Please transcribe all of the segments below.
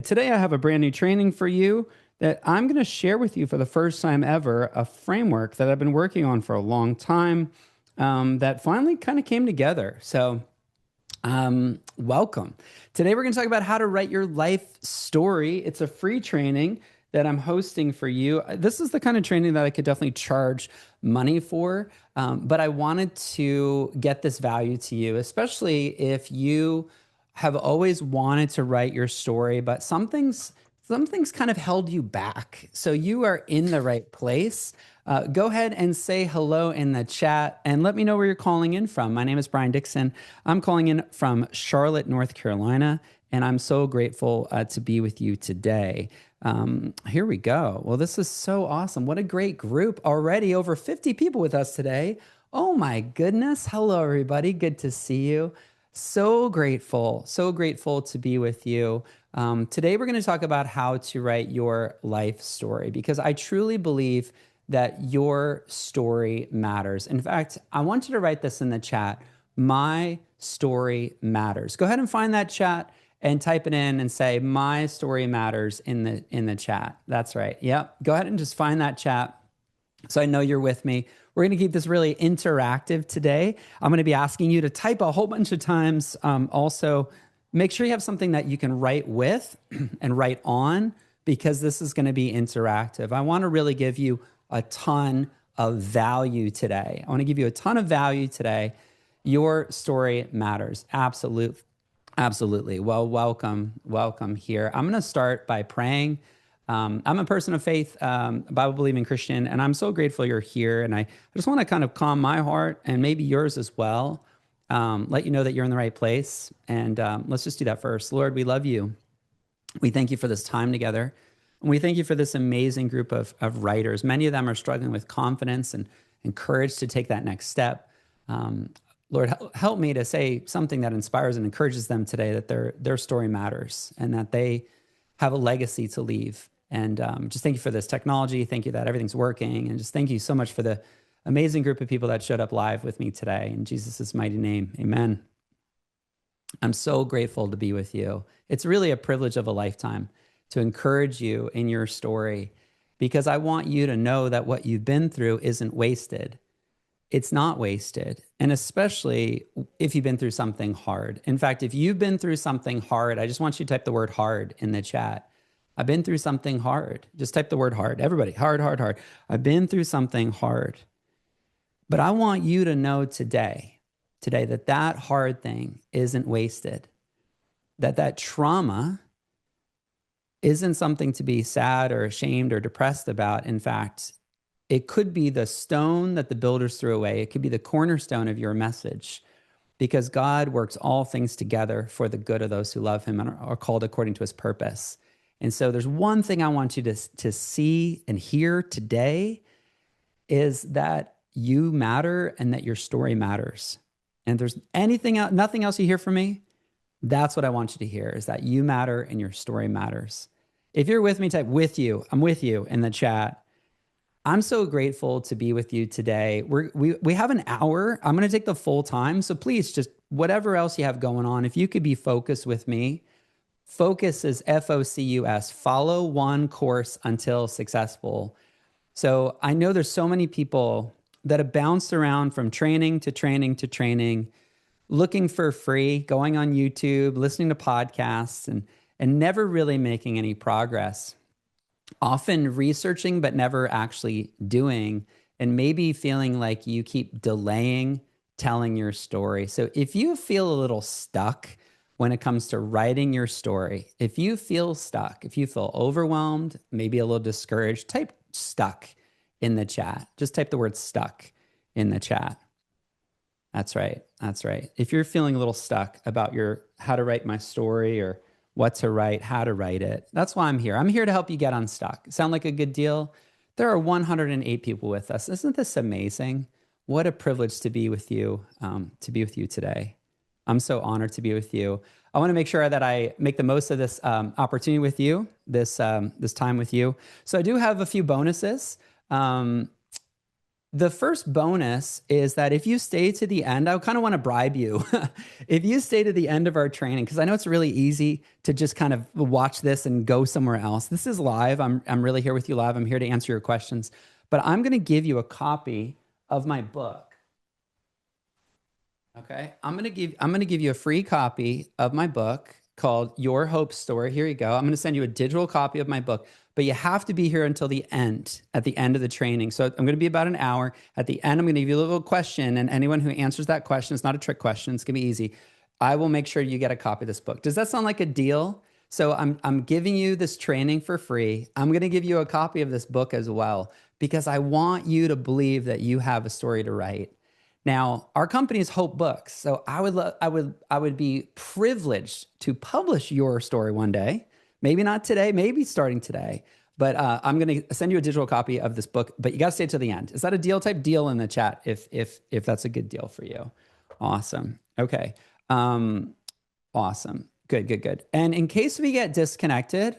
Today I have a brand new training for you that I'm going to share with you for the first time ever, a framework that I've been working on for a long time that finally kind of came together. Welcome. Today we're going to talk about how to write your life story. It's a free training that I'm hosting for you. This is the kind of training that I could definitely charge money for, but I wanted to get this value to you, especially if you have always wanted to write your story, but some things kind of held you back. So you are in the right place. Go ahead and say hello in the chat and let me know where you're calling in from. My name is Brian Dixon. I'm calling in from Charlotte, North Carolina, and I'm so grateful to be with you today. Here we go. Well, this is so awesome. What a great group already. Over 50 people with us today. Oh my goodness. Hello, everybody. Good to see you. So grateful to be with you. Today, we're going to talk about how to write your life story because I truly believe that your story matters. In fact, I want you to write this in the chat. My story matters. Go ahead and find that chat and type it in and say, my story matters in the chat. That's right. Yep. Go ahead and just find that chat so I know you're with me. We're going to keep this really interactive today. I'm going to be asking you to type a whole bunch of times. Also, make sure you have something that you can write with and write on because this is going to be interactive. I want to really give you a ton of value today. I want to give you a ton of value today. Your story matters. Absolutely. Well, welcome here. I'm going to start by praying. I'm a person of faith, Bible-believing Christian, and I'm so grateful you're here. And I just want to kind of calm my heart and maybe yours as well. Let you know that you're in the right place. And let's just do that first. Lord, we love you. We thank you for this time together. And we thank you for this amazing group of writers. Many of them are struggling with confidence and courage to take that next step. Lord, help me to say something that inspires and encourages them today that their story matters and that they have a legacy to leave. And just thank you for this technology. Thank you that everything's working. And just thank you so much for the amazing group of people that showed up live with me today. In Jesus' mighty name, amen. I'm so grateful to be with you. It's really a privilege of a lifetime to encourage you in your story because I want you to know that what you've been through isn't wasted. It's not wasted. And especially if you've been through something hard. In fact, if you've been through something hard, I just want you to type the word hard in the chat. I've been through something hard. Just type the word hard. Everybody, hard. I've been through something hard. But I want you to know today that hard thing isn't wasted. That trauma isn't something to be sad or ashamed or depressed about. In fact, it could be the stone that the builders threw away. It could be the cornerstone of your message because God works all things together for the good of those who love him and are called according to his purpose. And so there's one thing I want you to see and hear today is that you matter and that your story matters. And if there's nothing else you hear from me, that's what I want you to hear is that you matter and your story matters. If you're with me, type with you. I'm with you in the chat. I'm so grateful to be with you today. We have an hour. I'm going to take the full time. So please, just whatever else you have going on, if you could be focused with me. Focus is FOCUS, follow one course until successful. So I know there's so many people that have bounced around from training to training to training, looking for free, going on YouTube, listening to podcasts, and never really making any progress. Often researching, but never actually doing, and maybe feeling like you keep delaying telling your story. So if you feel a little stuck when it comes to writing your story, if you feel stuck, if you feel overwhelmed, maybe a little discouraged, type stuck in the chat. Just type the word stuck in the chat. That's right. If you're feeling a little stuck about how to write my story or what to write, how to write it. That's why I'm here. I'm here to help you get unstuck. Sound like a good deal? There are 108 people with us. Isn't this amazing? What a privilege to be with you today. I'm so honored to be with you. I want to make sure that I make the most of this opportunity with you, this time with you. So I do have a few bonuses. The first bonus is that if you stay to the end, I kind of want to bribe you. If you stay to the end of our training, because I know it's really easy to just kind of watch this and go somewhere else. This is live. I'm really here with you live. I'm here to answer your questions. But I'm going to give you a copy of my book. Okay. I'm going to give you a free copy of my book called Your Hope Story. Here you go. I'm going to send you a digital copy of my book, but you have to be here until the end, at the end of the training. So I'm going to be about an hour. At the end, I'm going to give you a little question, and anyone who answers that question, it's not a trick question, it's going to be easy. I will make sure you get a copy of this book. Does that sound like a deal? So I'm giving you this training for free. I'm going to give you a copy of this book as well because I want you to believe that you have a story to write. Now, our company is Hope Books, so I would be privileged to publish your story one day. Maybe not today, maybe starting today. But I'm going to send you a digital copy of this book. But you got to stay to the end. Is that a deal? Type deal in the chat if that's a good deal for you. Awesome. Okay. Awesome. Good. And in case we get disconnected,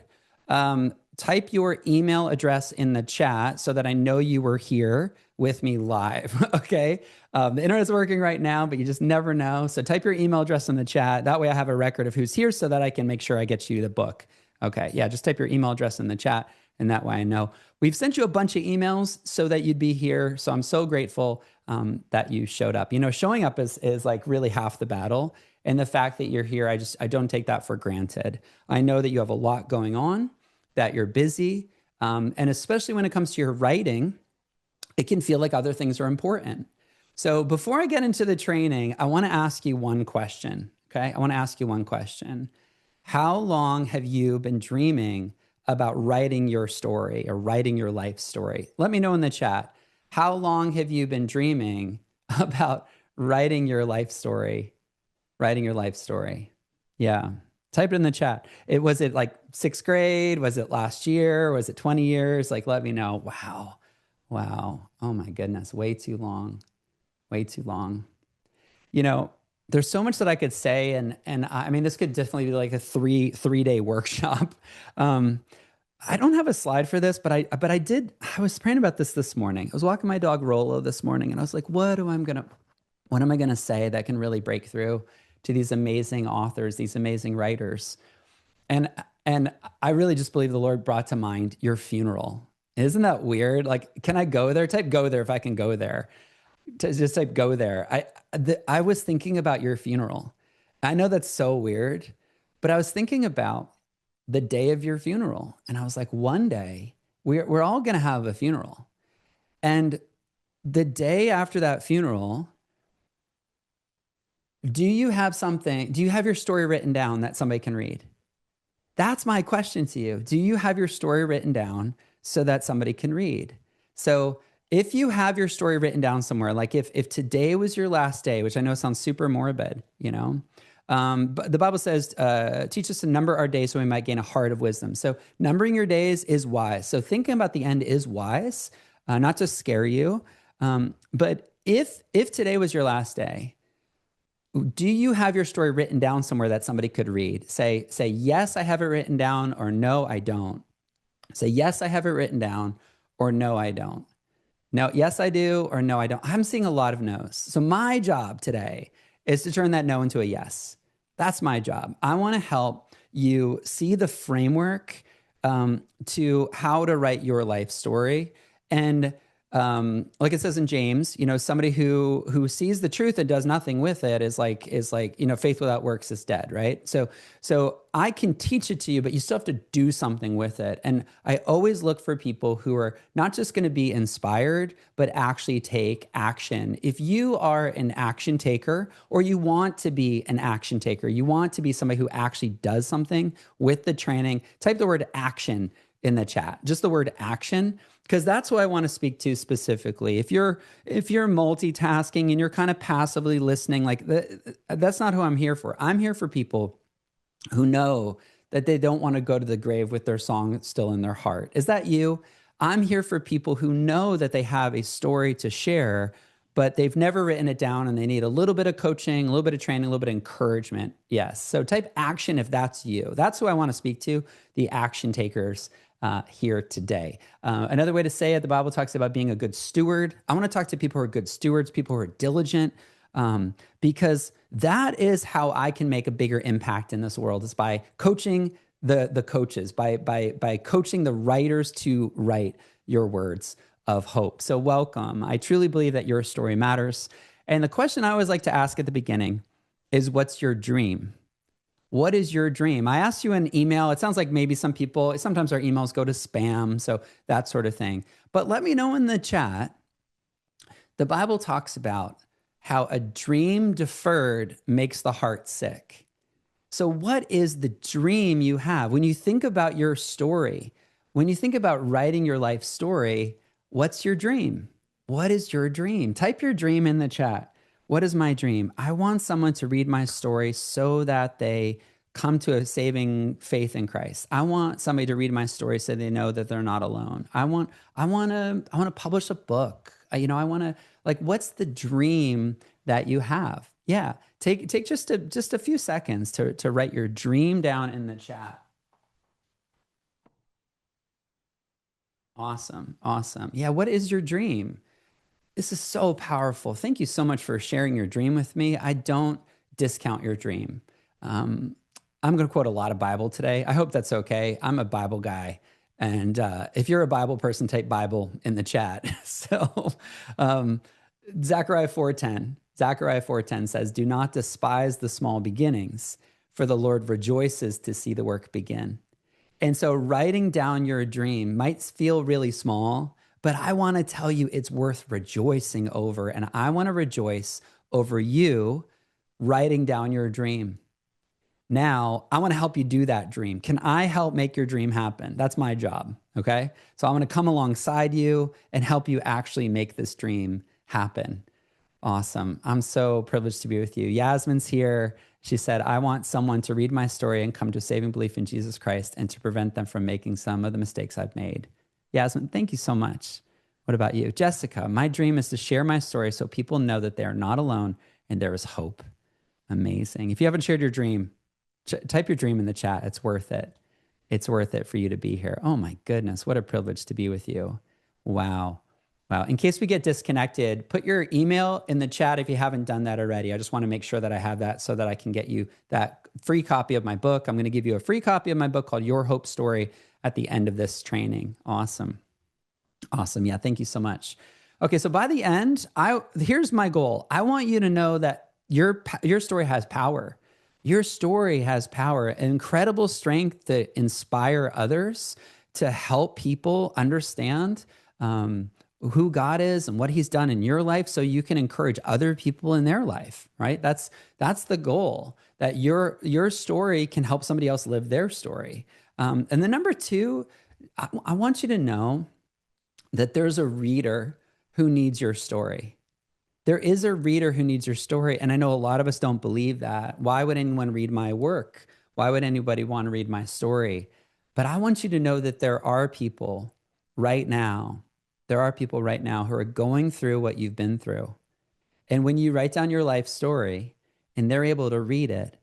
type your email address in the chat so that I know you were here with me live. Okay. The internet's working right now, but you just never know. So type your email address in the chat. That way I have a record of who's here so that I can make sure I get you the book. Okay. Yeah. Just type your email address in the chat. And that way I know. We've sent you a bunch of emails so that you'd be here. So I'm so grateful that you showed up. Showing up is like really half the battle. And the fact that you're here, I don't take that for granted. I know that you have a lot going on, that you're busy. And especially when it comes to your writing, it can feel like other things are important. So before I get into the training, I want to ask you one question. Okay. I want to ask you one question. How long have you been dreaming about writing your story or writing your life story? Let me know in the chat. How long have you been dreaming about writing your life story? Writing your life story. Yeah. Type it in the chat. Was it like 6th grade? Was it last year? Was it 20 years? Like, let me know. Wow. Oh my goodness. Way too long. Way too long. There's so much that I could say, and I mean, this could definitely be like a three-day workshop. I don't have a slide for this, but I was praying about this morning. I was walking my dog Rolo this morning, and I was like, what am I gonna say that can really break through to these amazing authors, these amazing writers? And I really just believe the Lord brought to mind your funeral. Isn't that weird? Like, can I go there? Type go there if I can go there. Just type go there. I was thinking about your funeral. I know that's so weird, but I was thinking about the day of your funeral. And I was like, one day we're all going to have a funeral. And the day after that funeral, do you have your story written down that somebody can read? That's my question to you. Do you have your story written down so that somebody can read? So if you have your story written down somewhere, like if today was your last day, which I know sounds super morbid, but the Bible says, teach us to number our days so we might gain a heart of wisdom. So numbering your days is wise. So thinking about the end is wise, not to scare you. But if today was your last day, do you have your story written down somewhere that somebody could read? Say, yes, I have it written down, or no, I don't. Say, yes, I have it written down, or no, I don't. No, yes, I do, or no, I don't. I'm seeing a lot of no's. So my job today is to turn that no into a yes. That's my job. I want to help you see the framework to how to write your life story. And like it says in James, somebody who sees the truth and does nothing with it is like, faith without works is dead, right? So I can teach it to you, but you still have to do something with it. And I always look for people who are not just going to be inspired, but actually take action. If you are an action taker, or you want to be an action taker, you want to be somebody who actually does something with the training, type the word action in the chat, just the word action, because that's who I want to speak to specifically. If you're multitasking and you're kind of passively listening, like that's not who I'm here for. I'm here for people who know that they don't want to go to the grave with their song still in their heart. Is that you? I'm here for people who know that they have a story to share, but they've never written it down and they need a little bit of coaching, a little bit of training, a little bit of encouragement. Yes. So type action if that's you. That's who I want to speak to, the action takers here today. Another way to say it, the Bible talks about being a good steward. I want to talk to people who are good stewards, people who are diligent, because that is how I can make a bigger impact in this world, is by coaching the coaches, by coaching the writers to write your words of hope. So welcome. I truly believe that your story matters. And the question I always like to ask at the beginning is, what's your dream? What is your dream? I asked you an email. It sounds like maybe sometimes our emails go to spam, so that sort of thing. But let me know in the chat. The Bible talks about how a dream deferred makes the heart sick. So what is the dream you have? When you think about your story, when you think about writing your life story, what's your dream? What is your dream? Type your dream in the chat. What is my dream? I want someone to read my story so that they come to a saving faith in Christ. I want somebody to read my story so they know that they're not alone. I want to publish a book. I want to, like, what's the dream that you have? Yeah. Take just a few seconds to write your dream down in the chat. Awesome. Yeah. What is your dream? This is so powerful. Thank you so much for sharing your dream with me. I don't discount your dream. I'm going to quote a lot of Bible today. I hope that's okay. I'm a Bible guy. And if you're a Bible person, type Bible in the chat. So Zechariah 4:10 says, "Do not despise the small beginnings, for the Lord rejoices to see the work begin." And so writing down your dream might feel really small, but I want to tell you it's worth rejoicing over. And I want to rejoice over you writing down your dream. Now, I want to help you do that dream. Can I help make your dream happen? That's my job, okay? So I'm going to come alongside you and help you actually make this dream happen. Awesome. I'm so privileged to be with you. Yasmin's here. She said, "I want someone to read my story and come to saving belief in Jesus Christ and to prevent them from making some of the mistakes I've made." Yasmin, thank you so much. What about you? Jessica, "My dream is to share my story so people know that they are not alone and there is hope." Amazing. If you haven't shared your dream, type your dream in the chat. It's worth it. It's worth it for you to be here. Oh my goodness, what a privilege to be with you. Wow. In case we get disconnected, put your email in the chat if you haven't done that already. I just want to make sure that I have that so that I can get you that free copy of my book. I'm going to give you a free copy of my book called Your Hope Story at the end of this training. Awesome. Yeah, thank you so much. Okay, so by the end, here's my goal. I want you to know that your story has power. Your story has power, incredible strength to inspire others, to help people understand who God is and what he's done in your life, so you can encourage other people in their life, right? That's the goal, that your story can help somebody else live their story. And then number two, I want you to know that there's a reader who needs your story. There is a reader who needs your story. And I know a lot of us don't believe that. Why would anyone read my work? Why would anybody want to read my story? But I want you to know that there are people right now who are going through what you've been through. And when you write down your life story and they're able to read it,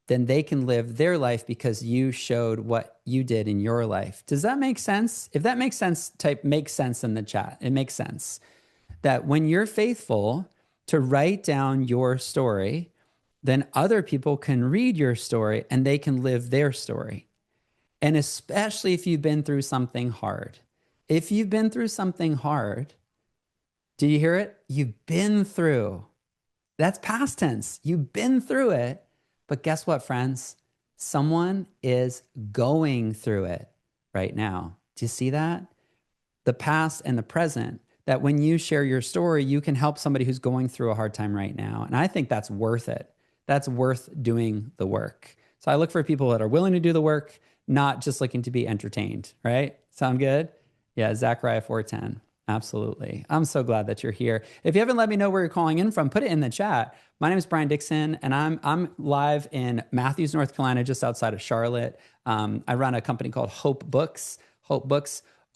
then they can live their life because you showed what you did in your life. Does that make sense? If that makes sense, type "makes sense" in the chat. It makes sense that when you're faithful to write down your story, then other people can read your story and they can live their story. And especially if you've been through something hard. If you've been through something hard, do you hear it? You've been through. That's past tense. You've been through it. But guess what, friends? Someone is going through it right now. Do you see that? The past and the present, that when you share your story, you can help somebody who's going through a hard time right now. And I think that's worth it. That's worth doing the work. So I look for people that are willing to do the work, not just looking to be entertained, right? Sound good? Yeah, Zechariah 4:10. Absolutely. I'm so glad that you're here. If you haven't let me know where you're calling in from, put it in the chat. My name is Brian Dixon, and I'm live in Matthews, North Carolina, just outside of Charlotte. I run a company called Hope Books.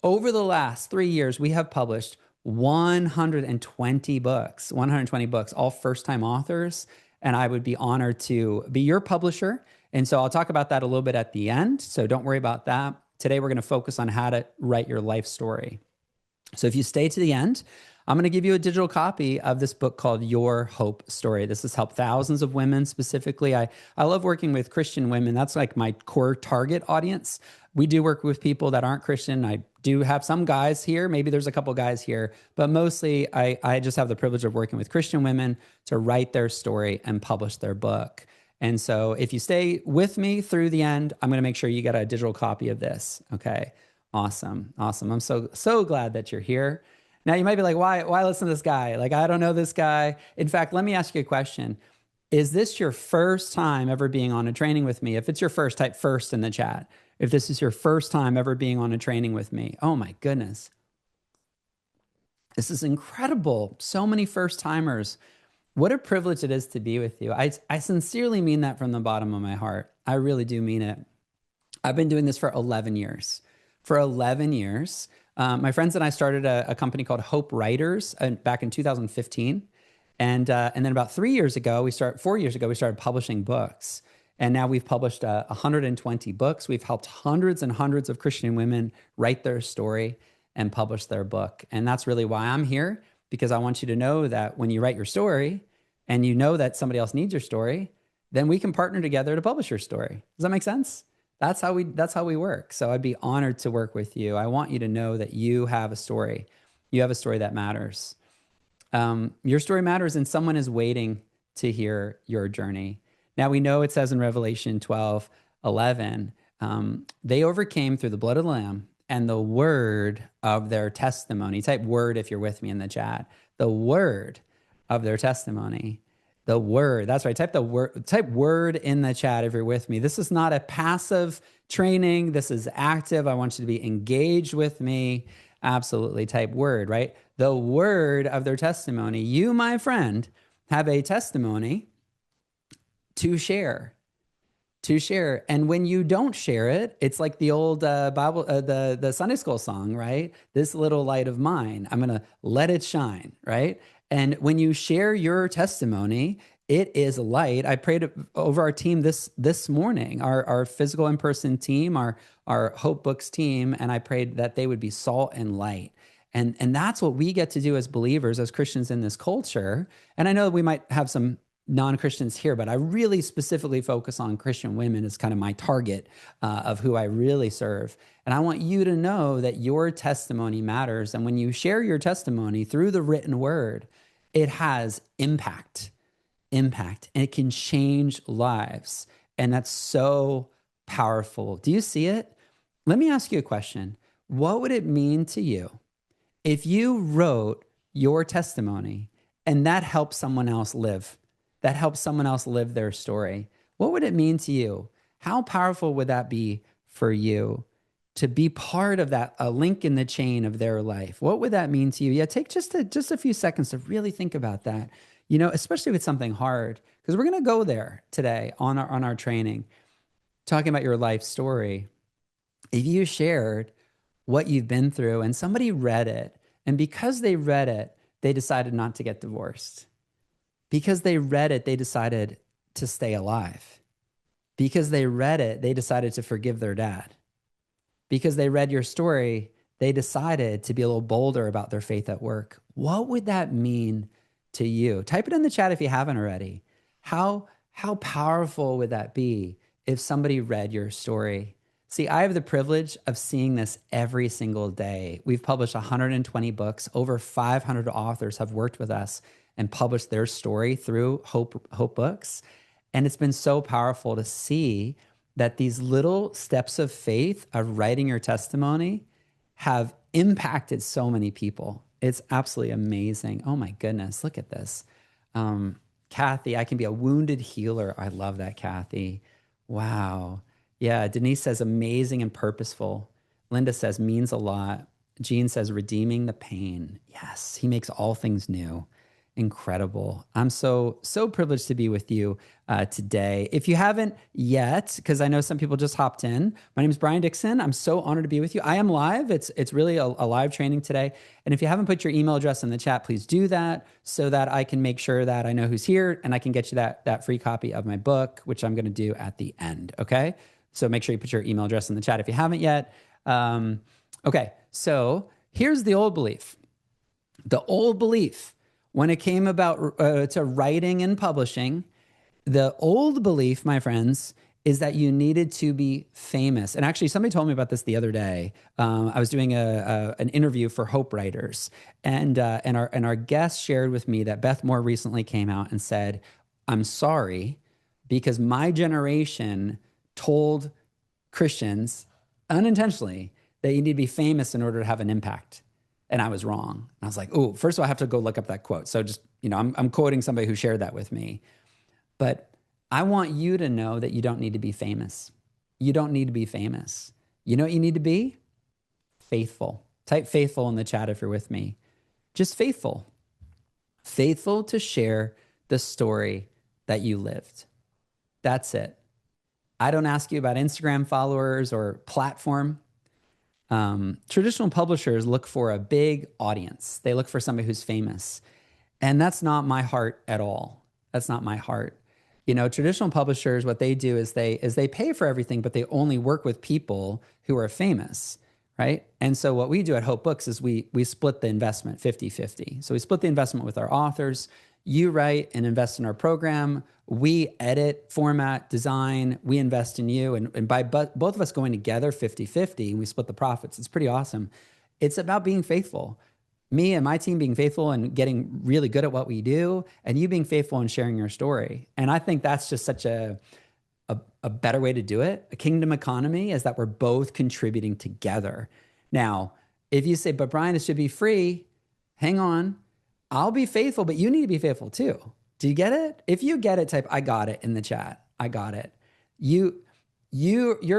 Over the last 3 years, we have published 120 books, 120 books, all first-time authors. And I would be honored to be your publisher. And so I'll talk about that a little bit at the end. So don't worry about that. Today, we're going to focus on how to write your life story. So if you stay to the end, I'm going to give you a digital copy of this book called Your Hope Story. This has helped thousands of women specifically. I love working with Christian women. That's like my core target audience. We do work with people that aren't Christian. I do have some guys here. Maybe there's a couple guys here, but mostly I just have the privilege of working with Christian women to write their story and publish their book. And so if you stay with me through the end, I'm going to make sure you get a digital copy of this. Okay. Awesome. Awesome. I'm so glad that you're here. Now you might be like, why listen to this guy? Like, I don't know this guy. In fact, let me ask you a question. Is this your first time ever being on a training with me? If it's your first, type first in the chat. If this is your first time ever being on a training with me, oh my goodness. This is incredible. So many first timers. What a privilege it is to be with you. I sincerely mean that from the bottom of my heart. I really do mean it. I've been doing this for 11 years. For 11 years, my friends and I started a company called Hope Writers back in 2015. And then about 4 years ago, we started publishing books. And now we've published 120 books. We've helped hundreds and hundreds of Christian women write their story and publish their book. And that's really why I'm here, because I want you to know that when you write your story and you know that somebody else needs your story, then we can partner together to publish your story. Does that make sense? That's how we work. So I'd be honored to work with you. I want you to know that you have a story. You have a story that matters. Your story matters, and someone is waiting to hear your journey. Now we know it says in Revelation 12:11, they overcame through the blood of the Lamb and the word of their testimony. Type word if you're with me in the chat. The word of their testimony. The word. That's right. Type word in the chat if you're with me. This is not a passive training. This is active. I want you to be engaged with me. Absolutely. Type word, right? The word of their testimony. You, my friend, have a testimony to share. And when you don't share it, it's like the old Bible, the Sunday school song, right? This little light of mine, I'm going to let it shine, right? And when you share your testimony, it is light. I prayed over our team this morning, our physical in-person team, our Hope Books team, and I prayed that they would be salt and light. And that's what we get to do as believers, as Christians in this culture. And I know we might have some non-Christians here, but I really specifically focus on Christian women as kind of my target of who I really serve. And I want you to know that your testimony matters. And when you share your testimony through the written word, it has impact, and it can change lives. And that's so powerful. Do you see it? Let me ask you a question. What would it mean to you if you wrote your testimony and that helped someone else live? That helps someone else live their story. What would it mean to you? How powerful would that be for you to be part of that, a link in the chain of their life? What would that mean to you? Yeah, take just a few seconds to really think about that, especially with something hard, because we're going to go there today on our training, talking about your life story. If you shared what you've been through and somebody read it, and because they read it, they decided not to get divorced. Because they read it, they decided to stay alive. Because they read it, they decided to forgive their dad. Because they read your story, they decided to be a little bolder about their faith at work. What would that mean to you? Type it in the chat if you haven't already. How powerful would that be if somebody read your story? See, I have the privilege of seeing this every single day. We've published 120 books. Over 500 authors have worked with us and published their story through Hope Books. And it's been so powerful to see that these little steps of faith of writing your testimony have impacted so many people. It's absolutely amazing. Oh my goodness, look at this. Kathy, I can be a wounded healer. I love that, Kathy. Wow. Yeah, Denise says amazing and purposeful. Linda says means a lot. Jean says redeeming the pain. Yes, he makes all things new. incredible. I'm so privileged to be with you today. If you haven't yet, because I know some people just hopped in, my name is Brian Dixon. I'm so honored to be with you. I am live. It's really a live training today. And if you haven't put your email address in the chat, please do that so that I can make sure that I know who's here and I can get you that free copy of my book, which I'm going to do at the end. Okay. So make sure you put your email address in the chat if you haven't yet. Okay. So here's the old belief. The old belief when it came about to writing and publishing, the old belief, my friends, is that you needed to be famous. And actually, somebody told me about this the other day. I was doing an interview for Hope Writers, and our guest shared with me that Beth Moore recently came out and said, "I'm sorry, because my generation told Christians unintentionally that you need to be famous in order to have an impact." And I was wrong. And I was like, oh, first of all, I have to go look up that quote. So just, I'm quoting somebody who shared that with me. But I want you to know that you don't need to be famous. You don't need to be famous. You know what you need to be? Faithful. Type faithful in the chat if you're with me. Just faithful. Faithful to share the story that you lived. That's it. I don't ask you about Instagram followers or platform. Traditional publishers look for a big audience. They look for somebody who's famous. And that's not my heart at all. That's not my heart. Traditional publishers, what they do is they pay for everything, but they only work with people who are famous, right? And so what we do at Hope Books is we split the investment 50-50. So we split the investment with our authors. You write and invest in our program. We edit, format, design. We invest in you. And by both of us going together 50-50, and we split the profits, it's pretty awesome. It's about being faithful. Me and my team being faithful and getting really good at what we do, and you being faithful and sharing your story. And I think that's just such a better way to do it. A kingdom economy is that we're both contributing together. Now, if you say, but Brian, it should be free, hang on. I'll be faithful, but you need to be faithful too. Do you get it? If you get it, type I got it in the chat. I got it. You're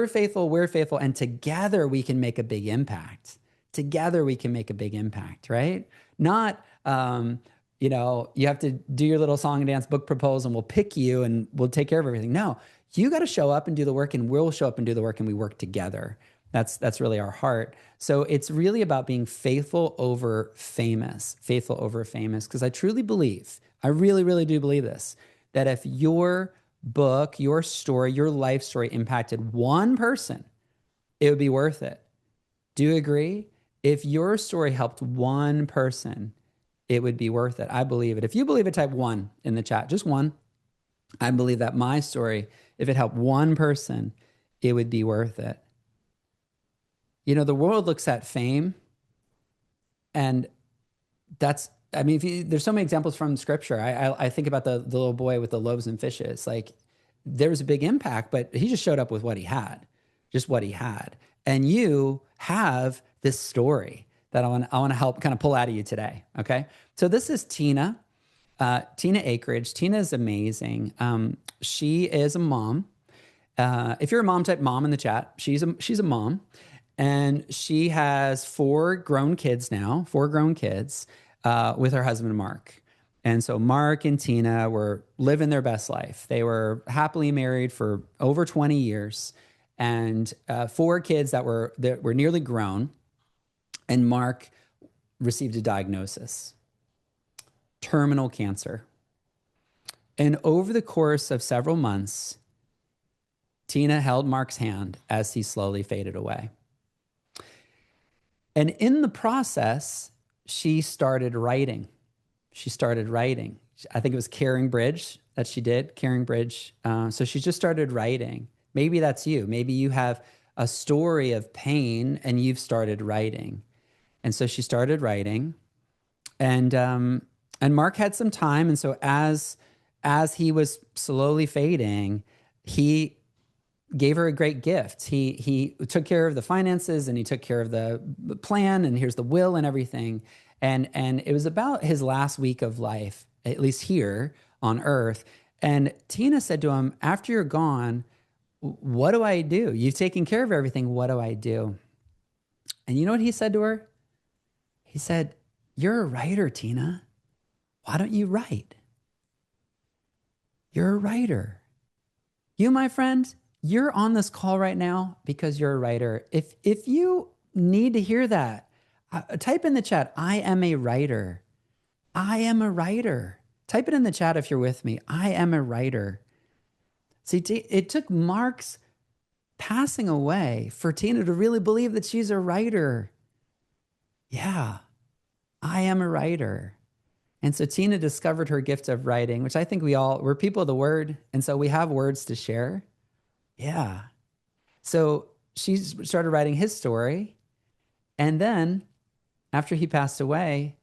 faithful, we're faithful, and together we can make a big impact. Together we can make a big impact, right? Not you have to do your little song and dance book proposal and we'll pick you and we'll take care of everything. No, you got to show up and do the work, and we'll show up and do the work, and we work together. That's really our heart. So it's really about being faithful over famous, because I truly believe, I really, really do believe this, that if your book, your story, your life story impacted one person, it would be worth it. Do you agree? If your story helped one person, it would be worth it. I believe it. If you believe it, type one in the chat, just one. I believe that my story, if it helped one person, it would be worth it. The world looks at fame, and there's so many examples from scripture. I think about the little boy with the loaves and fishes. Like, there was a big impact, but he just showed up with what he had, just what he had. And you have this story that I want to help kind of pull out of you today. Okay. So this is Tina Akridge. Tina is amazing. She is a mom. If you're a mom, type mom in the chat. She's a mom. And she has four grown kids with her husband, Mark. And so Mark and Tina were living their best life. They were happily married for over 20 years, and four kids that were nearly grown. And Mark received a diagnosis, terminal cancer. And over the course of several months, Tina held Mark's hand as he slowly faded away. And in the process, she started writing. I think it was Caring Bridge that she did, Caring Bridge. So she just started writing. Maybe that's you. Maybe you have a story of pain and you've started writing. And so she started writing. And Mark had some time. And so as he was slowly fading, he gave her a great gift. He took care of the finances, and he took care of the plan, and here's the will and everything. And it was about his last week of life, at least here on earth. And Tina said to him, after you're gone, what do I do? You've taken care of everything. What do I do? And you know what he said to her? He said, you're a writer, Tina. Why don't you write? You're a writer. You, my friend, you're on this call right now because you're a writer. If you need to hear that, type in the chat, I am a writer. I am a writer. Type it in the chat if you're with me. I am a writer. See, it took Mark's passing away for Tina to really believe that she's a writer. Yeah, I am a writer. And so Tina discovered her gift of writing, which I think we're people of the word. And so we have words to share. Yeah. So she started writing his story. And then after he passed away,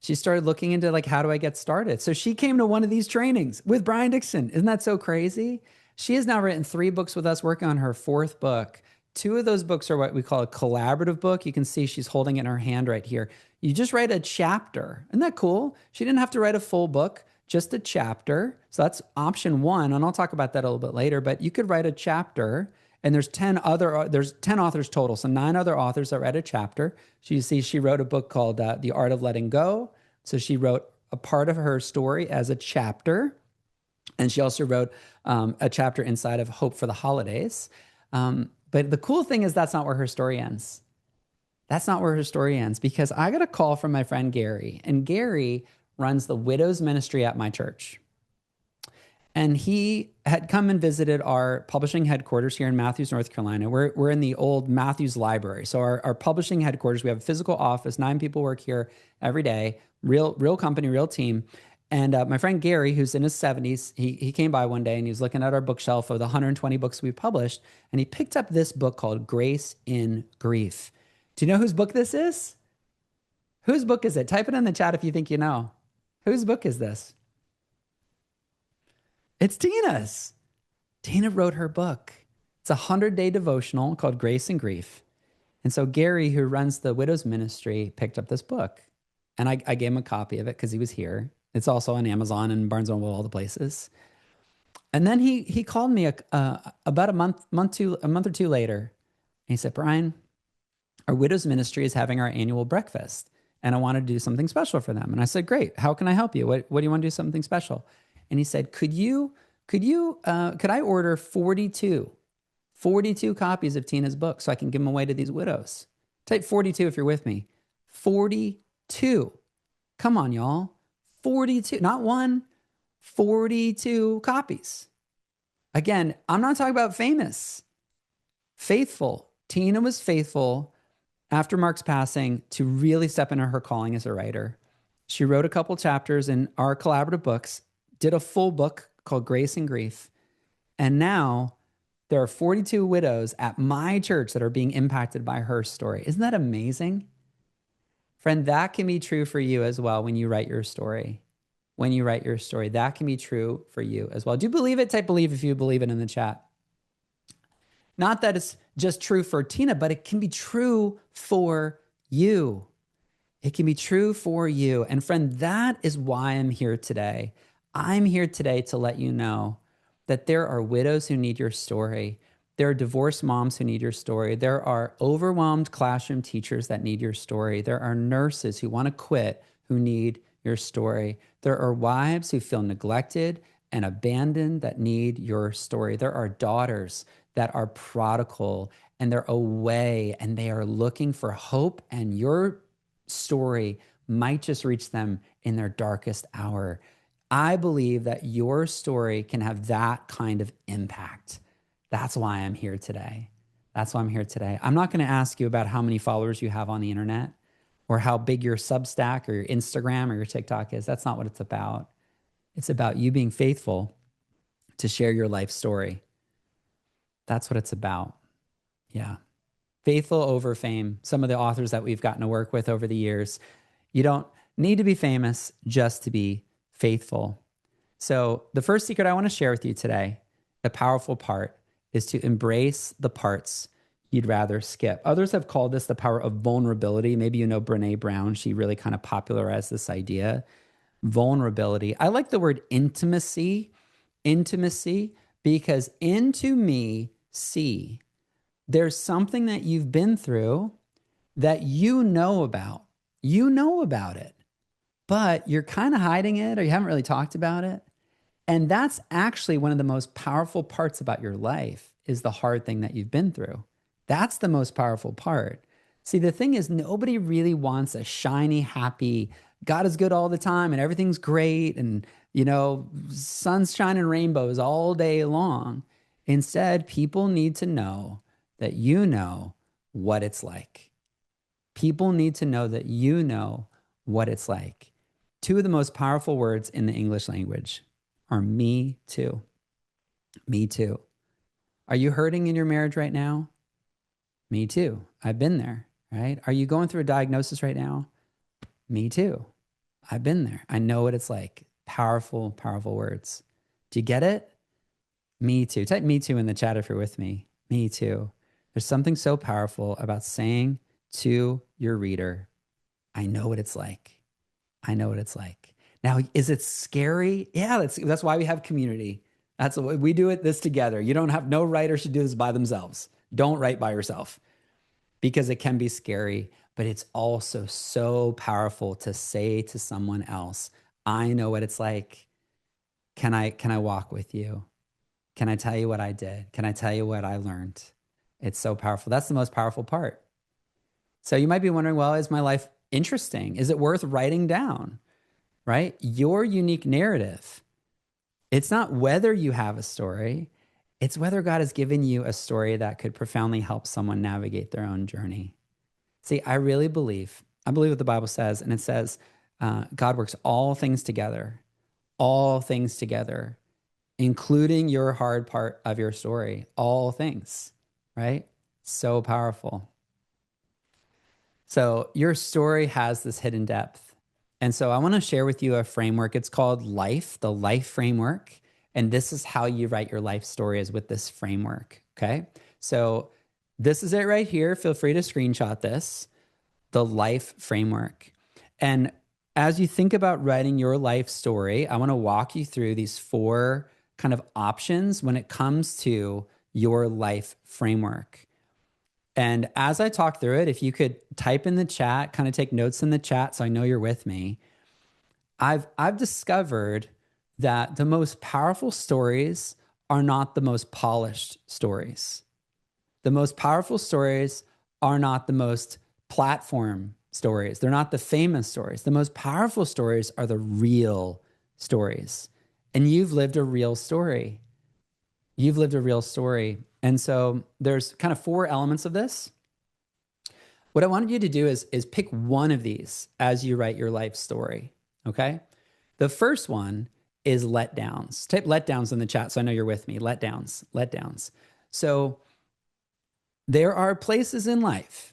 she started looking into like, how do I get started? So she came to one of these trainings with Brian Dixon. Isn't that so crazy? She has now written 3 books with us, working on her 4th book. 2 of those books are what we call a collaborative book. You can see she's holding it in her hand right here. You just write a chapter. Isn't that cool? She didn't have to write a full book, just a chapter. So that's option 1. And I'll talk about that a little bit later, but you could write a chapter. And there's 10 authors total. So 9 other authors that read a chapter. So you see, she wrote a book called The Art of Letting Go. So she wrote a part of her story as a chapter. And she also wrote a chapter inside of Hope for the Holidays. But the cool thing is that's not where her story ends. That's not where her story ends, because I got a call from my friend Gary. And Gary runs the Widows Ministry at my church. And he had come and visited our publishing headquarters here in Matthews, North Carolina. We're in the old Matthews Library. So our publishing headquarters, we have a physical office, 9 people work here every day, real company, real team. And my friend Gary, who's in his 70s, he came by one day and he was looking at our bookshelf of the 120 books we published. And he picked up this book called Grace in Grief. Do you know whose book this is? Whose book is it? Type it in the chat if you think you know. Whose book is this? It's Tina's. Tina wrote her book. It's a 100-day devotional called Grace and Grief. And so Gary, who runs the Widows Ministry, picked up this book. And I gave him a copy of it because he was here. It's also on Amazon and Barnes & Noble, all the places. And then he called me about a month or two later. And he said, Brian, our Widows Ministry is having our annual breakfast. And I want to do something special for them. And I said, great. How can I help you? What do you want to do something special? And he said, could I order 42 copies of Tina's book so I can give them away to these widows? Type 42 if you're with me. 42. Come on, y'all. 42, not one, 42 copies. Again, I'm not talking about famous. Faithful. Tina was faithful after Mark's passing to really step into her calling as a writer. She wrote a couple chapters in our collaborative books, did a full book called Grace and Grief. And now there are 42 widows at my church that are being impacted by her story. Isn't that amazing? Friend, that can be true for you as well when you write your story. When you write your story, that can be true for you as well. Do you believe it? Type believe if you believe it in the chat. Not that it's just true for Tina, but it can be true for you. It can be true for you. And friend, that is why I'm here today. I'm here today to let you know that there are widows who need your story. There are divorced moms who need your story. There are overwhelmed classroom teachers that need your story. There are nurses who want to quit who need your story. There are wives who feel neglected and abandoned that need your story. There are daughters that are prodigal and they're away and they are looking for hope, and your story might just reach them in their darkest hour. I believe that your story can have that kind of impact. That's why I'm here today. That's why I'm here today. I'm not going to ask you about how many followers you have on the internet or how big your Substack or your Instagram or your TikTok is. That's not what it's about. It's about you being faithful to share your life story. That's what it's about. Yeah. Faithful over fame. Some of the authors that we've gotten to work with over the years, you don't need to be famous just to be faithful. So the first secret I want to share with you today, the powerful part, is to embrace the parts you'd rather skip. Others have called this the power of vulnerability. Maybe you know Brene Brown. She really kind of popularized this idea. Vulnerability. I like the word intimacy. Intimacy, because into me, see, there's something that you've been through that you know about. You know about it. but you're kind of hiding it or you haven't really talked about it. And that's actually one of the most powerful parts about your life is the hard thing that you've been through. That's the most powerful part. See, the thing is, nobody really wants a shiny, happy, God is good all the time and everything's great and, sun's shining rainbows all day long. Instead, people need to know that you know what it's like. People need to know that you know what it's like. Two of the most powerful words in the English language are me too. Me too. Are you hurting in your marriage right now? Me too. I've been there, right? Are you going through a diagnosis right now? Me too. I've been there. I know what it's like. Powerful, powerful words. Do you get it? Me too. Type me too in the chat if you're with me. Me too. There's something so powerful about saying to your reader, I know what it's like. I know what it's like. Now, is it scary? Yeah, that's why we have community. That's what we do this together. You don't have, no writer should do this by themselves. Don't write by yourself because it can be scary, but it's also so powerful to say to someone else, I know what it's like. Can I walk with you? Can I tell you what I did? Can I tell you what I learned? It's so powerful. That's the most powerful part. So you might be wondering, well, is my life interesting? Is it worth writing down? Right? Your unique narrative. It's not whether you have a story, it's whether God has given you a story that could profoundly help someone navigate their own journey. See, I believe what the Bible says, and it says God works all things together, including your hard part of your story, all things, right? So powerful. So your story has this hidden depth. And so I want to share with you a framework. It's called Life, the Life Framework. And this is how you write your life story is with this framework. Okay. So this is it right here. Feel free to screenshot this, the Life Framework. And as you think about writing your life story, I want to walk you through these 4 kind of options when it comes to your life framework. And as I talk through it, if you could type in the chat, kind of take notes in the chat so I know you're with me. I've discovered that the most powerful stories are not the most polished stories. The most powerful stories are not the most platform stories. They're not the famous stories. The most powerful stories are the real stories. And you've lived a real story. You've lived a real story. And so there's kind of 4 elements of this. What I wanted you to do is pick one of these as you write your life story, okay? The first one is letdowns. Type letdowns in the chat so I know you're with me. Letdowns. So there are places in life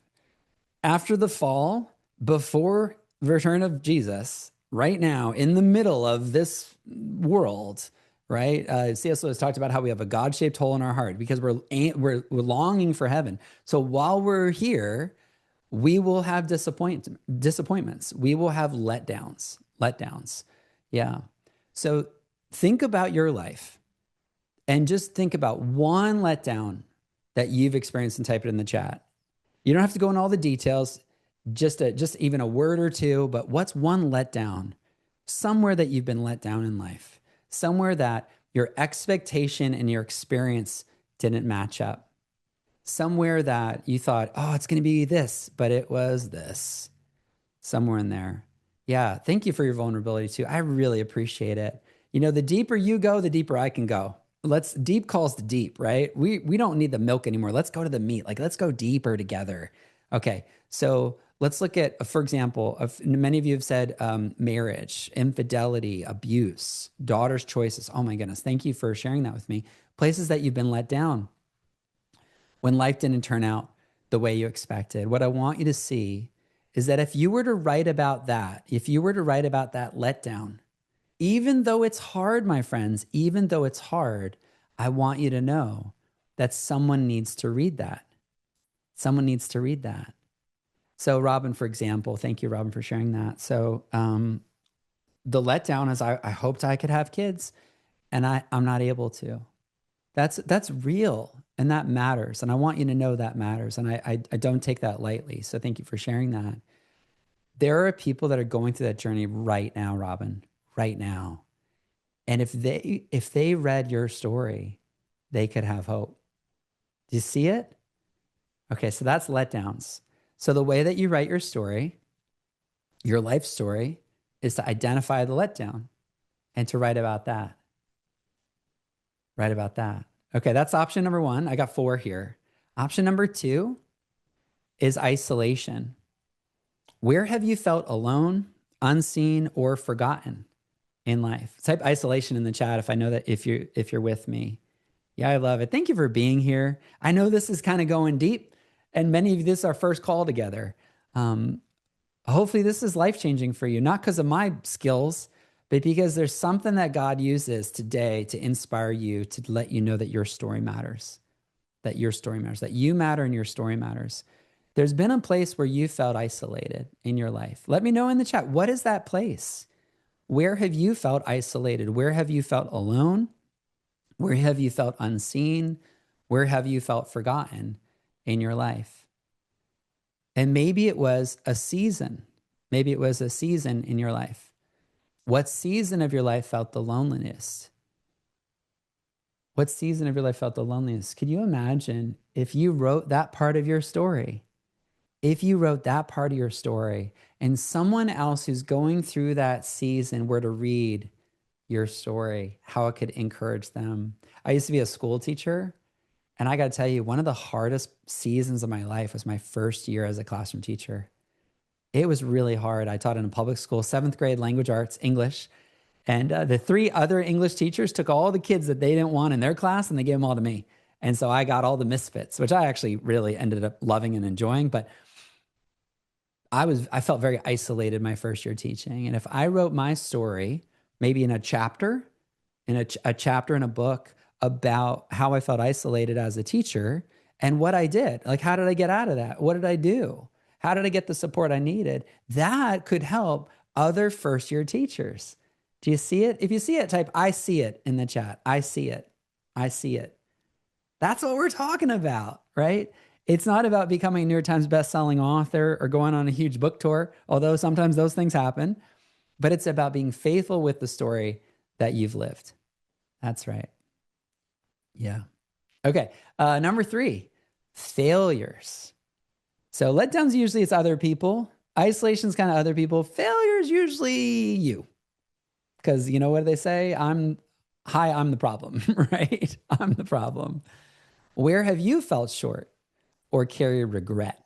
after the fall, before the return of Jesus, right now, in the middle of this world, right? C.S. Lewis talked about how we have a God-shaped hole in our heart because we're longing for heaven. So while we're here, we will have disappointments. We will have letdowns. Yeah. So think about your life and just think about one letdown that you've experienced and type it in the chat. You don't have to go into all the details, just even a word or two, but what's one letdown? Somewhere that you've been let down in life. Somewhere that your expectation and your experience didn't match up. Somewhere that you thought, oh, it's going to be this, but it was this. Somewhere in there. Yeah, thank you for your vulnerability too. I really appreciate it. The deeper you go, the deeper I can go. Deep calls to deep, right? We don't need the milk anymore. Let's go to the meat. Let's go deeper together. Okay, so let's look at, for example, many of you have said marriage, infidelity, abuse, daughter's choices. Oh my goodness, thank you for sharing that with me. Places that you've been let down when life didn't turn out the way you expected. What I want you to see is that if you were to write about that letdown, even though it's hard, my friends, even though it's hard, I want you to know that someone needs to read that. Someone needs to read that. So Robin, for example, thank you, Robin, for sharing that. So the letdown is I hoped I could have kids and I'm not able to. That's real and that matters. And I want you to know that matters. And I don't take that lightly. So thank you for sharing that. There are people that are going through that journey right now, Robin, right now. And if they read your story, they could have hope. Do you see it? Okay, so that's letdowns. So the way that you write your story, your life story, is to identify the letdown and to write about that. Write about that. Okay, that's option number one. I got 4 here. Option number 2 is isolation. Where have you felt alone, unseen, or forgotten in life? Type isolation in the chat if I know that if you're with me. Yeah, I love it. Thank you for being here. I know this is kind of going deep, and many of you, this is our first call together. Hopefully, this is life changing for you, not because of my skills, but because there's something that God uses today to inspire you, to let you know that your story matters, that your story matters, that you matter and your story matters. There's been a place where you felt isolated in your life. Let me know in the chat. What is that place? Where have you felt isolated? Where have you felt alone? Where have you felt unseen? Where have you felt forgotten in your life? And maybe it was a season. Maybe it was a season in your life. What season of your life felt the loneliness? What season of your life felt the loneliness? Could you imagine if you wrote that part of your story? If you wrote that part of your story and someone else who's going through that season were to read your story, how it could encourage them. I used to be a school teacher, and I got to tell you, one of the hardest seasons of my life was my first year as a classroom teacher. It was really hard. I taught in a public school, 7th grade, language arts, English. And the 3 other English teachers took all the kids that they didn't want in their class and they gave them all to me. And so I got all the misfits, which I actually really ended up loving and enjoying. But I felt very isolated my first year teaching. And if I wrote my story, maybe in a chapter, a chapter in a book about how I felt isolated as a teacher and what I did, like how did I get out of that? What did I do? How did I get the support I needed? That could help other first year teachers. Do you see it? If you see it, type I see it in the chat. I see it. I see it. That's what we're talking about, right? It's not about becoming a New York Times bestselling author or going on a huge book tour, although sometimes those things happen, but it's about being faithful with the story that you've lived. That's right. Yeah. Okay. Number 3, failures. So letdowns usually it's other people. Isolation's kind of other people. Failures usually you. Because you know what they say? I'm the problem, right? I'm the problem. Where have you felt short or carry regret?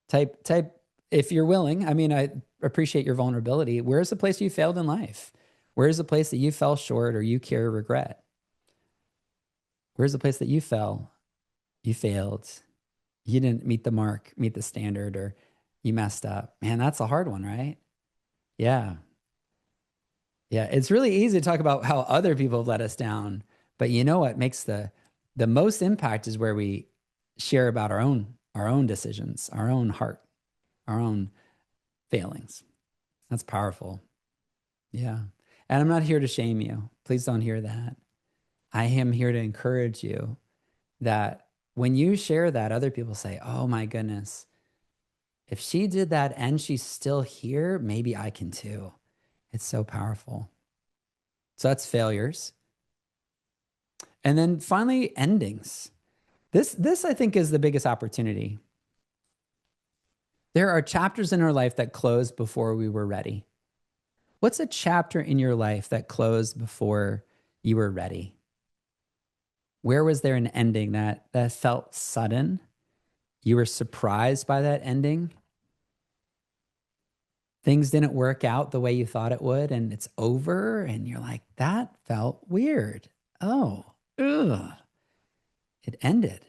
Type if you're willing. I mean, I appreciate your vulnerability. Where's the place you failed in life? Where's the place that you fell short or you carry regret? Where's the place that you fell? You failed. You didn't meet the mark, meet the standard, or you messed up. Man, that's a hard one, right? Yeah. Yeah. It's really easy to talk about how other people have let us down. But you know what makes the most impact is where we share about our own decisions, our own heart, our own failings. That's powerful. Yeah. And I'm not here to shame you. Please don't hear that. I am here to encourage you that when you share that, other people say, oh my goodness, if she did that and she's still here, maybe I can too. It's so powerful. So that's failures. And then finally, endings. This I think is the biggest opportunity. There are chapters in our life that closed before we were ready. What's a chapter in your life that closed before you were ready? Where was there an ending that felt sudden? You were surprised by that ending? Things didn't work out the way you thought it would, and it's over, and you're like, that felt weird. Oh, ugh. It ended.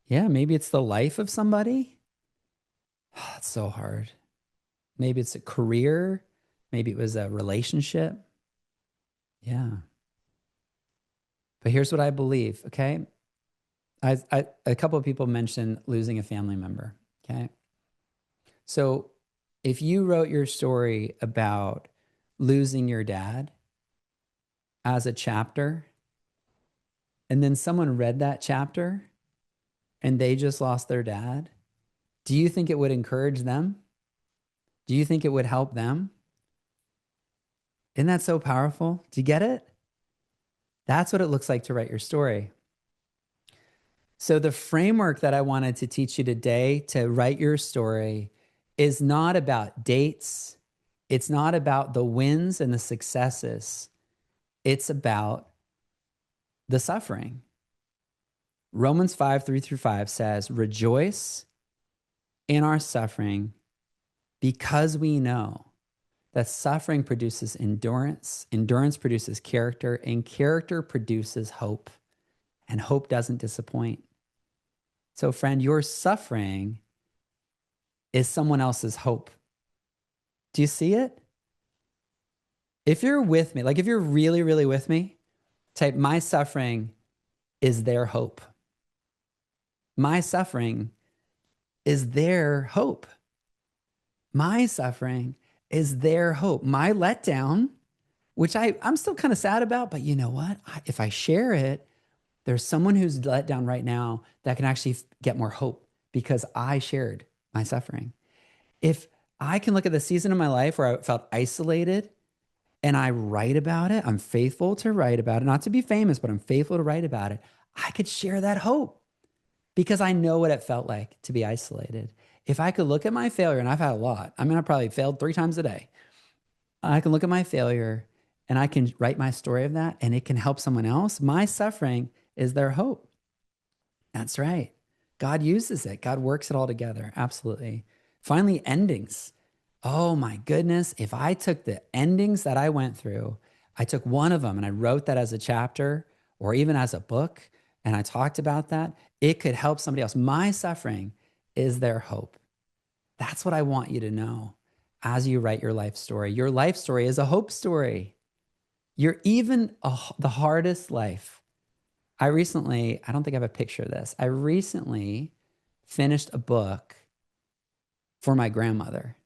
Yeah, maybe it's the life of somebody. Oh, it's so hard. Maybe it's a career. Maybe it was a relationship. Yeah. But here's what I believe, okay? A couple of people mentioned losing a family member, okay? So if you wrote your story about losing your dad as a chapter, and then someone read that chapter and they just lost their dad, do you think it would encourage them? Do you think it would help them? Isn't that so powerful? Do you get it? That's what it looks like to write your story. So, the framework that I wanted to teach you today to write your story is not about dates. It's not about the wins and the successes. It's about the suffering. Romans 5, 3 through 5 says, rejoice in our suffering because we know that suffering produces endurance, endurance produces character, and character produces hope, and hope doesn't disappoint. So, friend, your suffering is someone else's hope. Do you see it? If you're with me, like if you're really, really with me, type my suffering is their hope. My suffering is their hope. My suffering is their hope. My letdown, which I'm still kind of sad about, but you know what? If I share it, there's someone who's let down right now that can actually get more hope because I shared my suffering. If I can look at the season of my life where I felt isolated and I write about it, I'm faithful to write about it, not to be famous, but I'm faithful to write about it. I could share that hope because I know what it felt like to be isolated. If I could look at my failure, and I've had a lot, I mean, I probably failed 3 times a day. I can look at my failure and I can write my story of that and it can help someone else. My suffering is their hope. That's right. God uses it. God works it all together. Absolutely. Finally, endings. Oh my goodness. If I took the endings that I went through, I took one of them and I wrote that as a chapter or even as a book, and I talked about that, it could help somebody else. My suffering is their hope. That's what I want you to know as you write your life story. Your life story is a hope story. You're even the hardest life. I don't think I have a picture of this. I recently finished a book for my grandmother,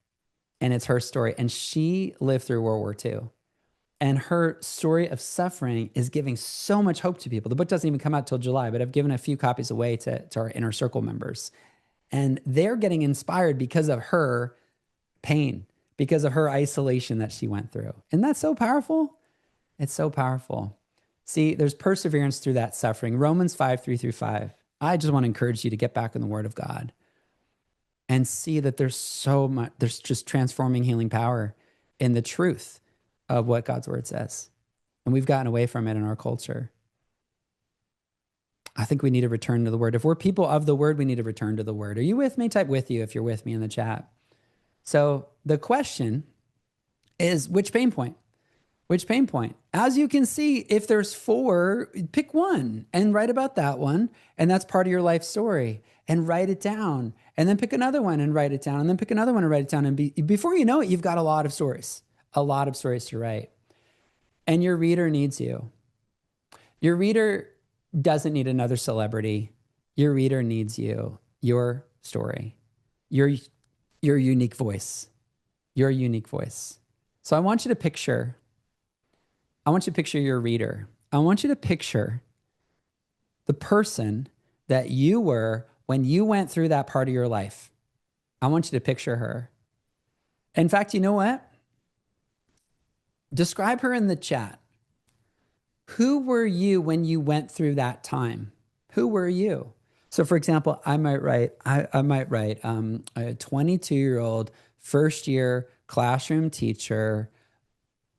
and it's her story. And she lived through World War II. And her story of suffering is giving so much hope to people. The book doesn't even come out till July, but I've given a few copies away to our inner circle members. And they're getting inspired because of her pain, because of her isolation that she went through. Isn't that so powerful? It's so powerful. See, there's perseverance through that suffering. Romans 5, 3 through 5. I just want to encourage you to get back in the Word of God and see that there's so much, there's just transforming healing power in the truth of what God's Word says. And we've gotten away from it in our culture. I think we need to return to the Word. If we're people of the Word, we need to return to the Word. Are you with me? Type with you if you're with me in the chat. So the question is, which pain point? Which pain point? As you can see, if there's 4, pick one and write about that one. And that's part of your life story. And write it down. And then pick another one and write it down. And then pick another one and write it down. And before you know it, you've got a lot of stories to write. And your reader needs you. Your reader doesn't need another celebrity. Your reader needs you, your story, your unique voice, your unique voice. So I want you to picture your reader. I want you to picture the person that you were when you went through that part of your life. I want you to picture her. In fact, you know what? Describe her in the chat. Who were you when you went through that time? Who were you? So, for example, I might write a 22-year-old first-year classroom teacher,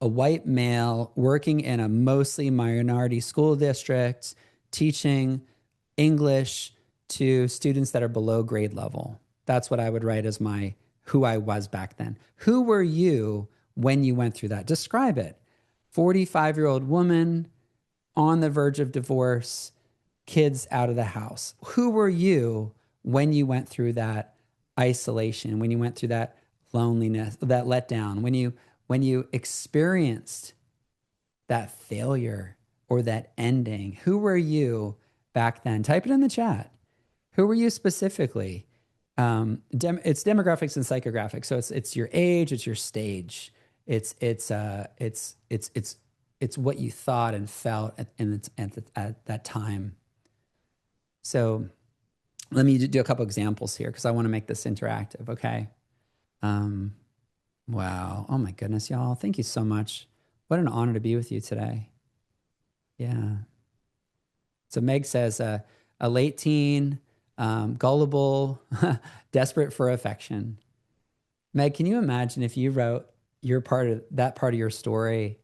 a white male working in a mostly minority school district, teaching English to students that are below grade level. That's what I would write as who I was back then. Who were you when you went through that? Describe it. 45-year-old woman on the verge of divorce, kids out of the house. Who were you when you went through that isolation, when you went through that loneliness, that letdown, when you experienced that failure or that ending? Who were you back then? Type it in the chat. Who were you specifically? It's demographics and psychographics. So it's your age, it's your stage, it's what you thought and felt at that time. So let me do a couple examples here because I want to make this interactive. Okay. Wow. Oh my goodness, y'all. Thank you so much. What an honor to be with you today. Yeah. So Meg says, a late teen, gullible, desperate for affection. Meg, can you imagine if you wrote your part of that part of your story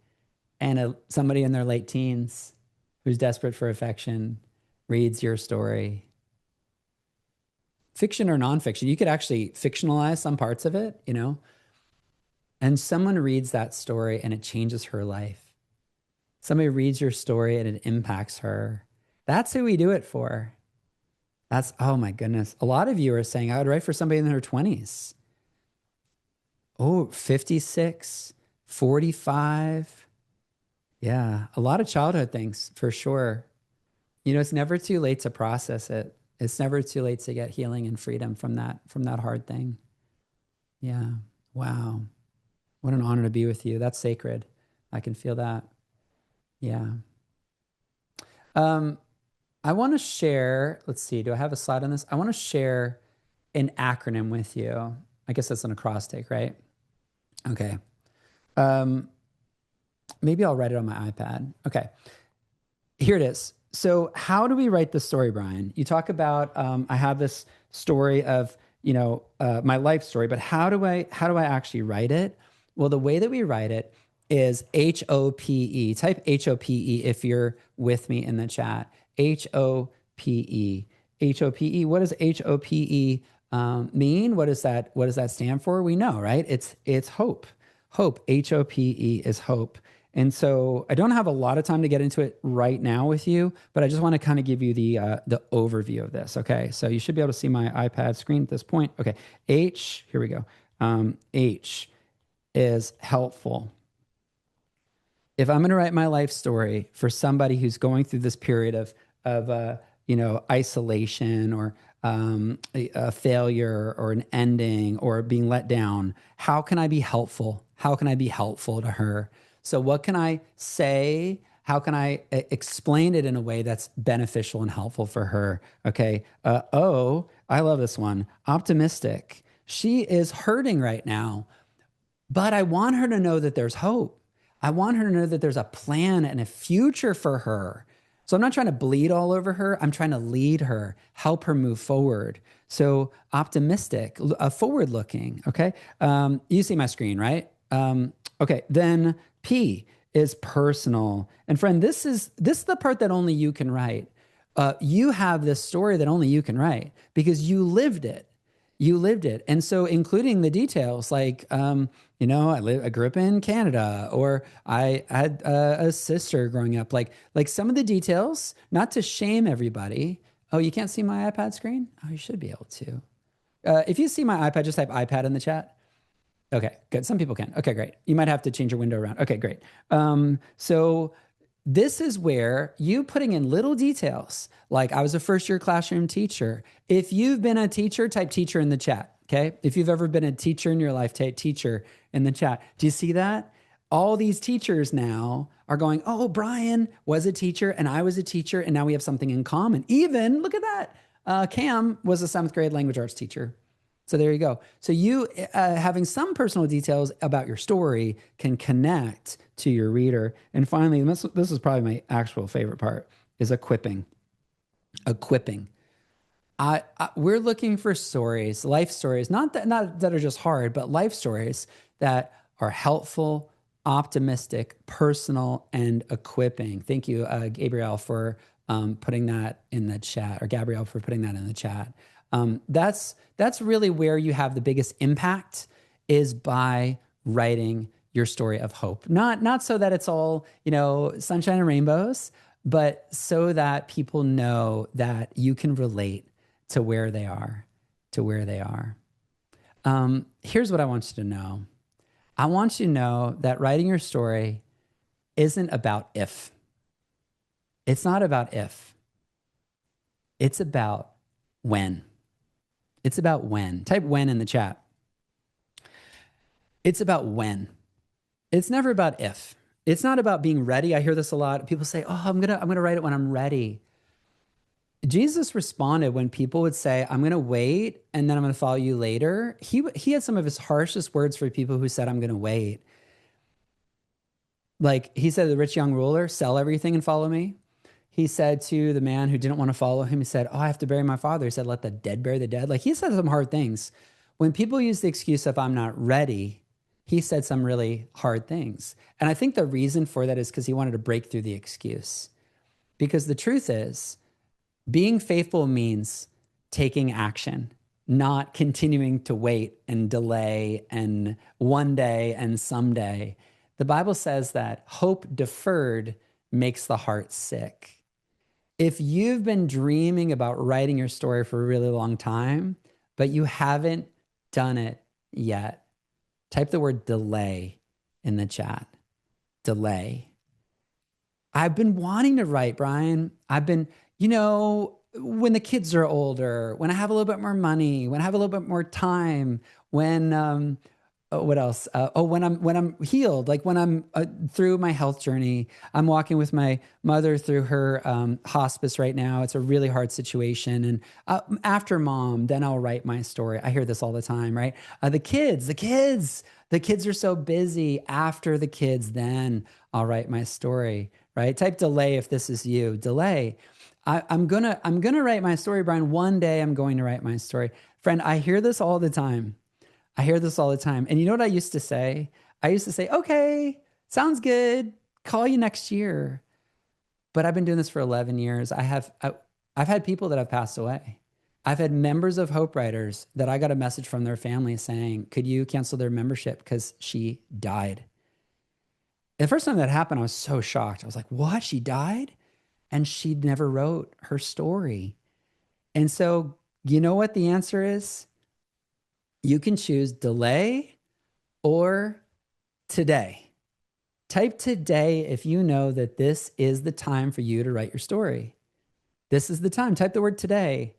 and somebody in their late teens who's desperate for affection reads your story, fiction or nonfiction? You could actually fictionalize some parts of it, and someone reads that story and it changes her life. Somebody reads your story and it impacts her. That's who we do it for. Oh my goodness. A lot of you are saying, I would write for somebody in their 20s. Oh, 56, 45. Yeah, a lot of childhood things for sure. It's never too late to process it. It's never too late to get healing and freedom from that hard thing. Yeah. Wow. What an honor to be with you. That's sacred. I can feel that. Yeah. Um, I want to share, let's see, do I have a slide on this? I want to share an acronym with you. I guess that's an acrostic, right? Okay. Um, maybe I'll write it on my iPad. Okay. Here it is. So, how do we write the story, Brian? You talk about I have this story of my life story, but how do I actually write it? Well, the way that we write it is HOPE. Type HOPE if you're with me in the chat. HOPE. HOPE. What does HOPE mean? What does that stand for? We know, right? It's hope. Hope. HOPE is hope. And so I don't have a lot of time to get into it right now with you, but I just want to kind of give you the overview of this. Okay, so you should be able to see my iPad screen at this point. Okay, here we go. H is helpful. If I'm going to write my life story for somebody who's going through this period of isolation or a failure or an ending or being let down, how can I be helpful? How can I be helpful to her? So what can I say? How can I explain it in a way that's beneficial and helpful for her? Okay. I love this one. Optimistic. She is hurting right now, but I want her to know that there's hope. I want her to know that there's a plan and a future for her. So I'm not trying to bleed all over her. I'm trying to lead her, help her move forward. So optimistic, forward looking. Okay. You see my screen, right? Okay. Then P is personal. And friend, this is the part that only you can write. You have this story that only you can write because you lived it. You lived it. And so including the details like, I grew up in Canada, or I had a sister growing up, like some of the details, not to shame everybody. Oh, you can't see my iPad screen? Oh, you should be able to. If you see my iPad, just type iPad in the chat. Okay, good. Some people can. Okay, great. You might have to change your window around. Okay, great. So this is where you putting in little details, like I was a first year classroom teacher. If you've been a teacher, type teacher in the chat. Okay. If you've ever been a teacher in your life, type teacher in the chat. Do you see that? All these teachers now are going, oh, Brian was a teacher and I was a teacher, and now we have something in common. Even look at that. Cam was a 7th grade language arts teacher. So there you go. So you having some personal details about your story can connect to your reader. And finally, this is probably my actual favorite part, is equipping. Equipping. We're looking for stories, life stories, not that are just hard, but life stories that are helpful, optimistic, personal, and equipping. Thank you, Gabrielle, for putting that in the chat, or Gabrielle for putting that in the chat. That's really where you have the biggest impact, is by writing your story of hope. Not so that it's all, sunshine and rainbows, but so that people know that you can relate to where they are, Here's what I want you to know. I want you to know that writing your story isn't about if. It's not about if. It's about when. It's about when. Type when in the chat. It's about when. It's never about if. It's not about being ready. I hear this a lot. People say, "Oh, I'm gonna write it when I'm ready." Jesus responded when people would say, I'm going to wait and then I'm going to follow you later. He had some of his harshest words for people who said, I'm going to wait. Like he said to the rich young ruler, sell everything and follow me. He said to the man who didn't want to follow him, he said, oh, I have to bury my father. He said, let the dead bury the dead. Like he said some hard things. When people use the excuse of I'm not ready, he said some really hard things. And I think the reason for that is because he wanted to break through the excuse. Because the truth is, being faithful means taking action, not continuing to wait and delay and one day and someday. The Bible says that hope deferred makes the heart sick. If you've been dreaming about writing your story for a really long time, but you haven't done it yet, type the word delay in the chat. Delay. I've been wanting to write, Brian. When the kids are older, when I have a little bit more money, when I have a little bit more time, when what else? When I'm healed, like when I'm through my health journey. I'm walking with my mother through her hospice right now. It's a really hard situation, and after mom, then I'll write my story. I hear this all the time, right? The kids are so busy. After the kids, then I'll write my story. Right? Type delay if this is you. Delay. I'm gonna write my story, Brian. One day I'm going to write my story. Friend, I hear this all the time. I hear this all the time. And you know what I used to say? I used to say, okay, sounds good. Call you next year. But I've been doing this for 11 years. I've had people that have passed away. I've had members of Hope Writers that I got a message from their family saying, could you cancel their membership because she died? The first time that happened, I was so shocked. I was like, what? She died? And she never wrote her story. And so, you know what the answer is? You can choose delay or today. Type today if you know that this is the time for you to write your story. This is the time. Type the word today.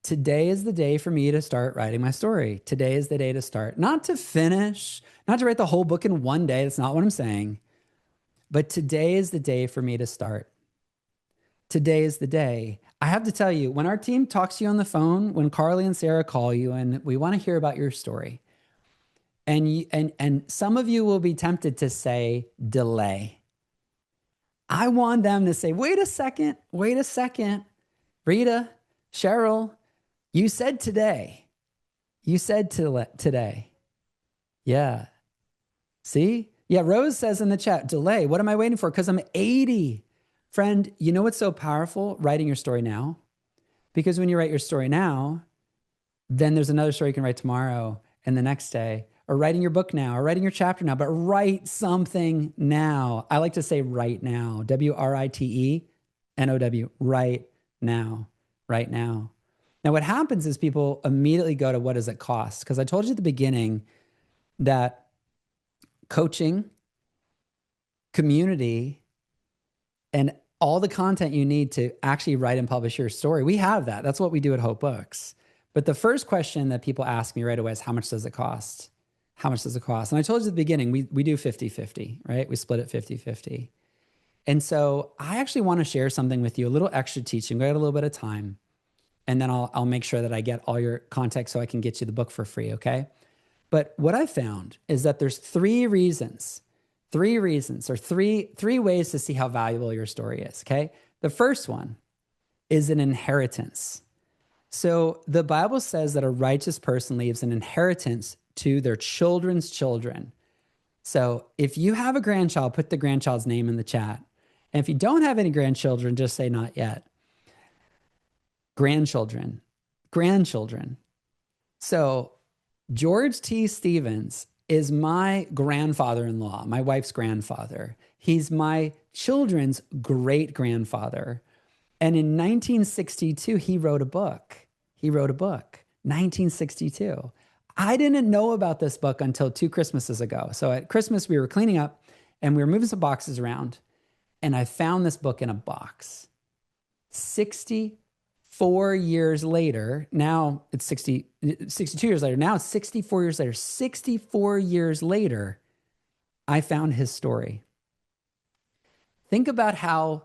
Today is the day for me to start writing my story. Today is the day to start. Not to finish, not to write the whole book in one day. That's not what I'm saying. But today is the day for me to start. Today is the day. I have to tell you, when our team talks to you on the phone, when Carly and Sarah call you and we want to hear about your story, and some of you will be tempted to say delay. I want them to say, wait a second, Rita, Cheryl, you said today. You said today. Yeah. See? Yeah, Rose says in the chat, delay. What am I waiting for? Because I'm 80. Friend, you know what's so powerful? Writing your story now. Because when you write your story now, then there's another story you can write tomorrow and the next day, or writing your book now, or writing your chapter now, but write something now. I like to say right now, WRITENOW, right now, right now. Now, what happens is people immediately go to what does it cost? Because I told you at the beginning that coaching, community, and all the content you need to actually write and publish your story, we have that. That's what we do at Hope Books. But the first question that people ask me right away is, how much does it cost? How much does it cost? And I told you at the beginning, we do 50-50, right? We split it 50-50. And so I actually want to share something with you, a little extra teaching. We got a little bit of time. And then I'll make sure that I get all your context so I can get you the book for free, okay? But what I found is that there's three reasons or three ways to see how valuable your story is, okay? The first one is an inheritance. So the Bible says that a righteous person leaves an inheritance to their children's children. So if you have a grandchild, put the grandchild's name in the chat. And if you don't have any grandchildren, just say not yet. Grandchildren. So George T. Stevens is my grandfather-in-law, my wife's grandfather. He's my children's great-grandfather. And in 1962, he wrote a book. 1962. I didn't know about this book until 2 Christmases ago. So at Christmas, we were cleaning up and we were moving some boxes around. And I found this book in a box. 64 years later, now it's 62 years later. Now it's 64 years later. 64 years later, I found his story. Think about how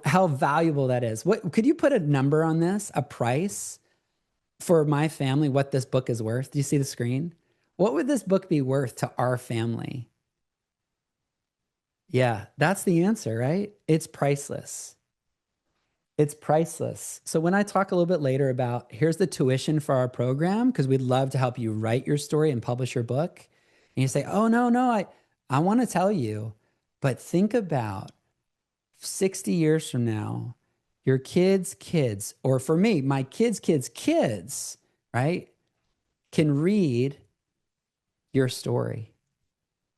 how valuable that is. What could you put a number on this, a price for my family, what this book is worth? Do you see the screen? What would this book be worth to our family? Yeah, that's the answer, right? It's priceless. It's priceless. So when I talk a little bit later about here's the tuition for our program, because we'd love to help you write your story and publish your book, and you say, oh no, I want to tell you, but think about 60 years from now, your kids' kids, or for me, my kids' kids, right, can read your story.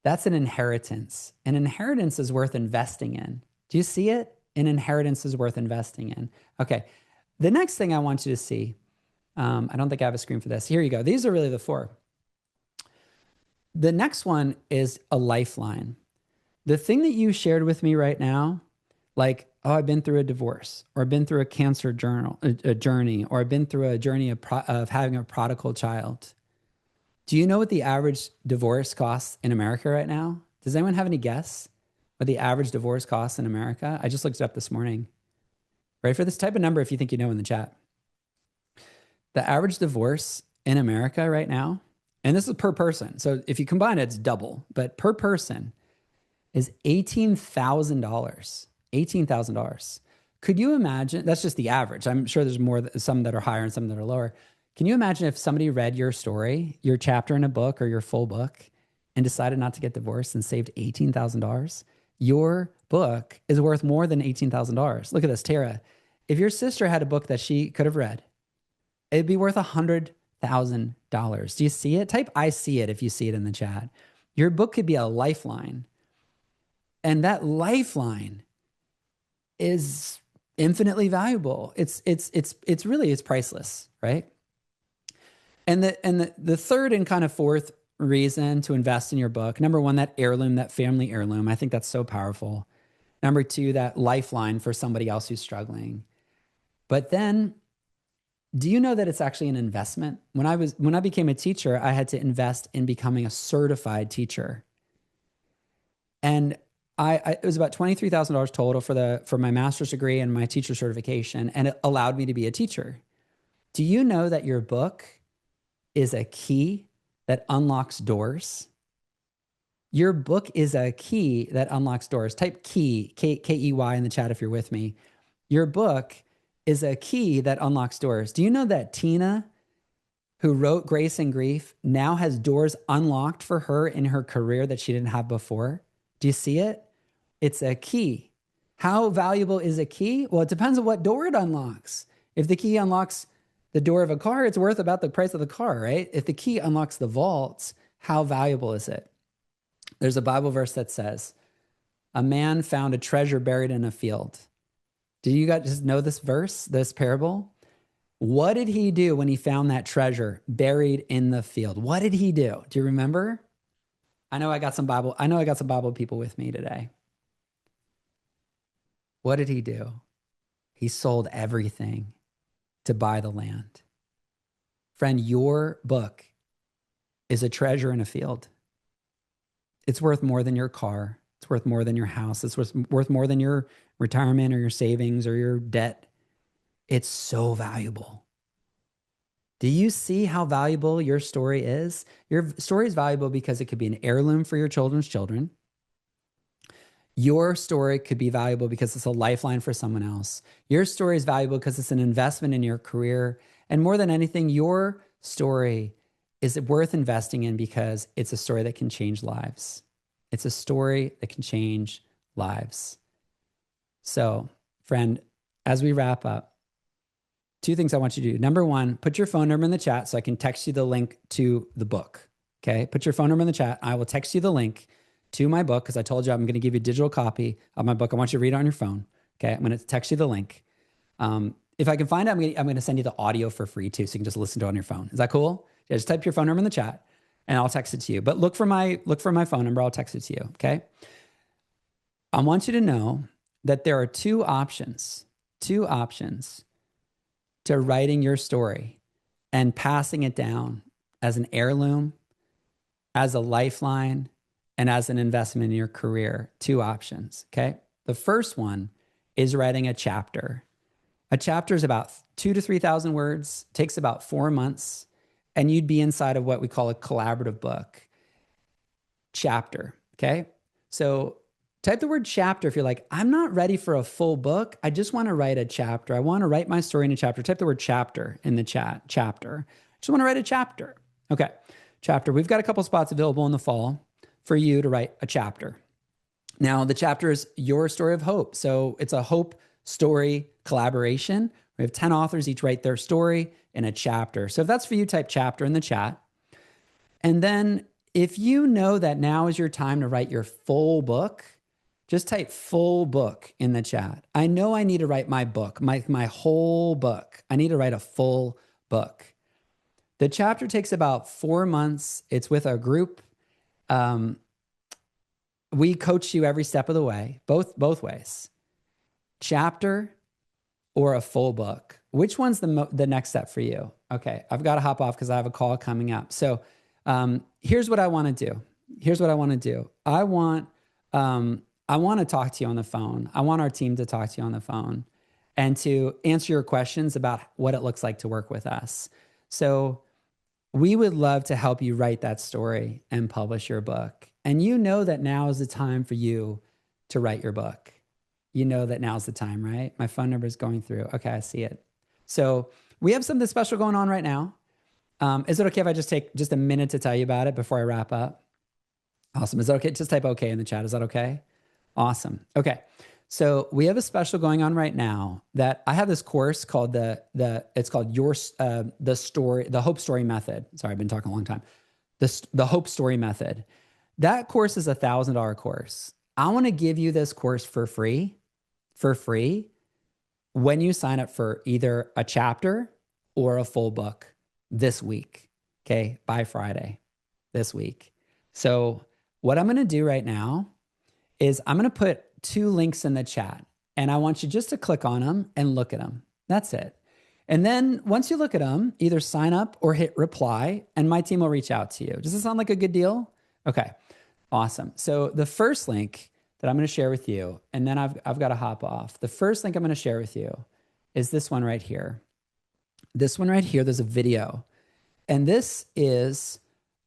That's an inheritance. An inheritance is worth investing in. Do you see it? An inheritance is worth investing in. Okay. The next thing I want you to see, I don't think I have a screen for this. Here you go. These are really the four. The next one is a lifeline. The thing that you shared with me right now, like, oh, I've been through a divorce, or I've been through a cancer journey, or I've been through a journey of having a prodigal child. Do you know what the average divorce costs in America right now? Does anyone have any guess what the average divorce costs in America? I just looked it up this morning. Ready for this? Type a number if you think you know in the chat. The average divorce in America right now, and this is per person. So if you combine it, it's double, but per person is $18,000. $18,000. Could you imagine? That's just the average. I'm sure there's more, some that are higher and some that are lower. Can you imagine if somebody read your story, your chapter in a book or your full book, and decided not to get divorced and saved $18,000? Your book is worth more than $18,000. Look at this, Tara. If your sister had a book that she could have read, it'd be worth $100,000. Do you see it? Type I see it if you see it in the chat. Your book could be a lifeline. And that lifeline is infinitely valuable. It's really priceless, right? And the third and kind of fourth reason to invest in your book, number one, that heirloom, that family heirloom. I think that's so powerful. Number two, that lifeline for somebody else who's struggling. But then, do you know that it's actually an investment? When I became a teacher, I had to invest in becoming a certified teacher. And it was about $23,000 total for my master's degree and my teacher certification, and it allowed me to be a teacher. Do you know that your book is a key that unlocks doors? Your book is a key that unlocks doors. Type key, K-E-Y in the chat if you're with me. Your book is a key that unlocks doors. Do you know that Tina, who wrote Grace and Grief, now has doors unlocked for her in her career that she didn't have before? Do you see it? It's a key. How valuable is a key? Well, it depends on what door it unlocks. If the key unlocks the door of a car, it's worth about the price of the car, right? If the key unlocks the vaults, how valuable is it? There's a Bible verse that says, a man found a treasure buried in a field. Do you guys just know this verse, this parable? What did he do when he found that treasure buried in the field? What did he do? Do you remember? I know I got some Bible people with me today. What did he do? He sold everything to buy the land. Friend, your book is a treasure in a field. It's worth more than your car. It's worth more than your house. It's worth more than your retirement or your savings or your debt. It's so valuable. Do you see how valuable your story is? Your story is valuable because it could be an heirloom for your children's children. Your story could be valuable because it's a lifeline for someone else. Your story is valuable because it's an investment in your career. And more than anything, your story is worth investing in because it's a story that can change lives. It's a story that can change lives. So, friend, as we wrap up, two things I want you to do. Number one, put your phone number in the chat so I can text you the link to the book. Okay, put your phone number in the chat. I will text you the link to my book because I told you I'm going to give you a digital copy of my book. I want you to read it on your phone. Okay, I'm going to text you the link. If I can find it, I'm going to send you the audio for free too, so you can just listen to it on your phone. Is that cool? Yeah, just type your phone number in the chat, and I'll text it to you. But look for my phone number. I'll text it to you. Okay. I want you to know that there are two options to writing your story and passing it down as an heirloom, as a lifeline, and as an investment in your career. Two options, okay? The first one is writing a chapter. A chapter is about 2,000 to 3,000 words, takes about 4 months, and you'd be inside of what we call a collaborative book. Chapter, okay? So type the word chapter if you're like, I'm not ready for a full book. I just want to write a chapter. I want to write my story in a chapter. Type the word chapter in the chat. Chapter. Just want to write a chapter. Okay. Chapter. We've got a couple spots available in the fall for you to write a chapter. Now, the chapter is your story of hope. So it's a hope story collaboration. We have 10 authors, each write their story in a chapter. So if that's for you, type chapter in the chat. And then if you know that now is your time to write your full book, just type full book in the chat. I know I need to write my book, my whole book. I need to write a full book. The chapter takes about 4 months. It's with a group. We coach you every step of the way, both ways. Chapter or a full book. Which one's the next step for you? Okay, I've got to hop off because I have a call coming up. So here's what I want to do. I want to talk to you on the phone. I want our team to talk to you on the phone and to answer your questions about what it looks like to work with us. So we would love to help you write that story and publish your book. And you know that now is the time for you to write your book. You know that now's the time, right? My phone number is going through. Okay, I see it. So we have something special going on right now. Is it okay if I just take just a minute to tell you about it before I wrap up? Awesome. Is that okay? Just type okay in the chat. Is that okay? Awesome. Okay. So we have a special going on right now that I have this course called the Hope Story Method. Sorry, I've been talking a long time. The Hope Story Method. That course is $1,000 course. I want to give you this course for free when you sign up for either a chapter or a full book this week. Okay. By Friday this week. So what I'm going to do right now is I'm going to put 2 links in the chat and I want you just to click on them and look at them. That's it. And then once you look at them, either sign up or hit reply and my team will reach out to you. Does this sound like a good deal? Okay, awesome. So the first link that I'm going to share with you, and then I've got to hop off. The first link I'm going to share with you is this one right here. This one right here, there's a video. And this is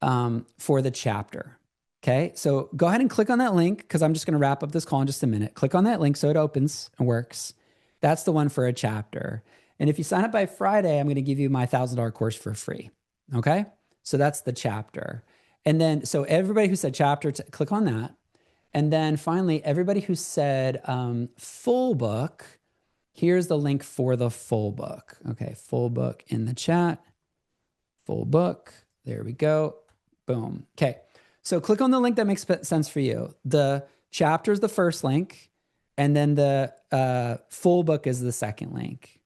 for the chapter. Okay, so go ahead and click on that link because I'm just going to wrap up this call in just a minute. Click on that link so it opens and works. That's the one for a chapter. And if you sign up by Friday, I'm going to give you my $1,000 course for free. Okay, so that's the chapter. And then, so everybody who said chapter, click on that. And then finally, everybody who said full book, here's the link for the full book. Okay, full book in the chat. Full book. There we go. Boom. Okay. So click on the link that makes sense for you. The chapter is the first link, and then the full book is the second link.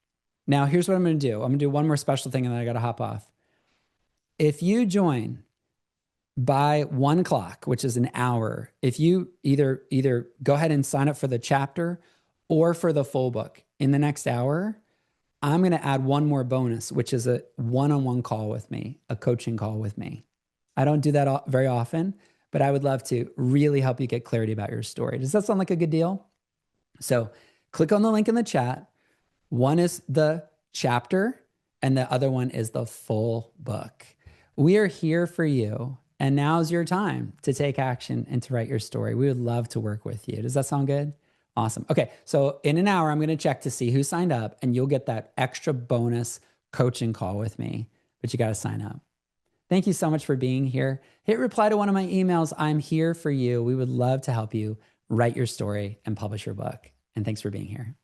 Now, here's what I'm going to do. I'm going to do one more special thing, and then I got to hop off. If you join by 1 o'clock, which is an hour, if you either go ahead and sign up for the chapter or for the full book in the next hour, I'm going to add one more bonus, which is a one-on-one call with me, a coaching call with me. I don't do that very often, but I would love to really help you get clarity about your story. Does that sound like a good deal? So click on the link in the chat. One is the chapter and the other one is the full book. We are here for you. And now's your time to take action and to write your story. We would love to work with you. Does that sound good? Awesome. Okay. So in an hour, I'm going to check to see who signed up and you'll get that extra bonus coaching call with me, but you got to sign up. Thank you so much for being here. Hit reply to one of my emails. I'm here for you. We would love to help you write your story and publish your book. And thanks for being here.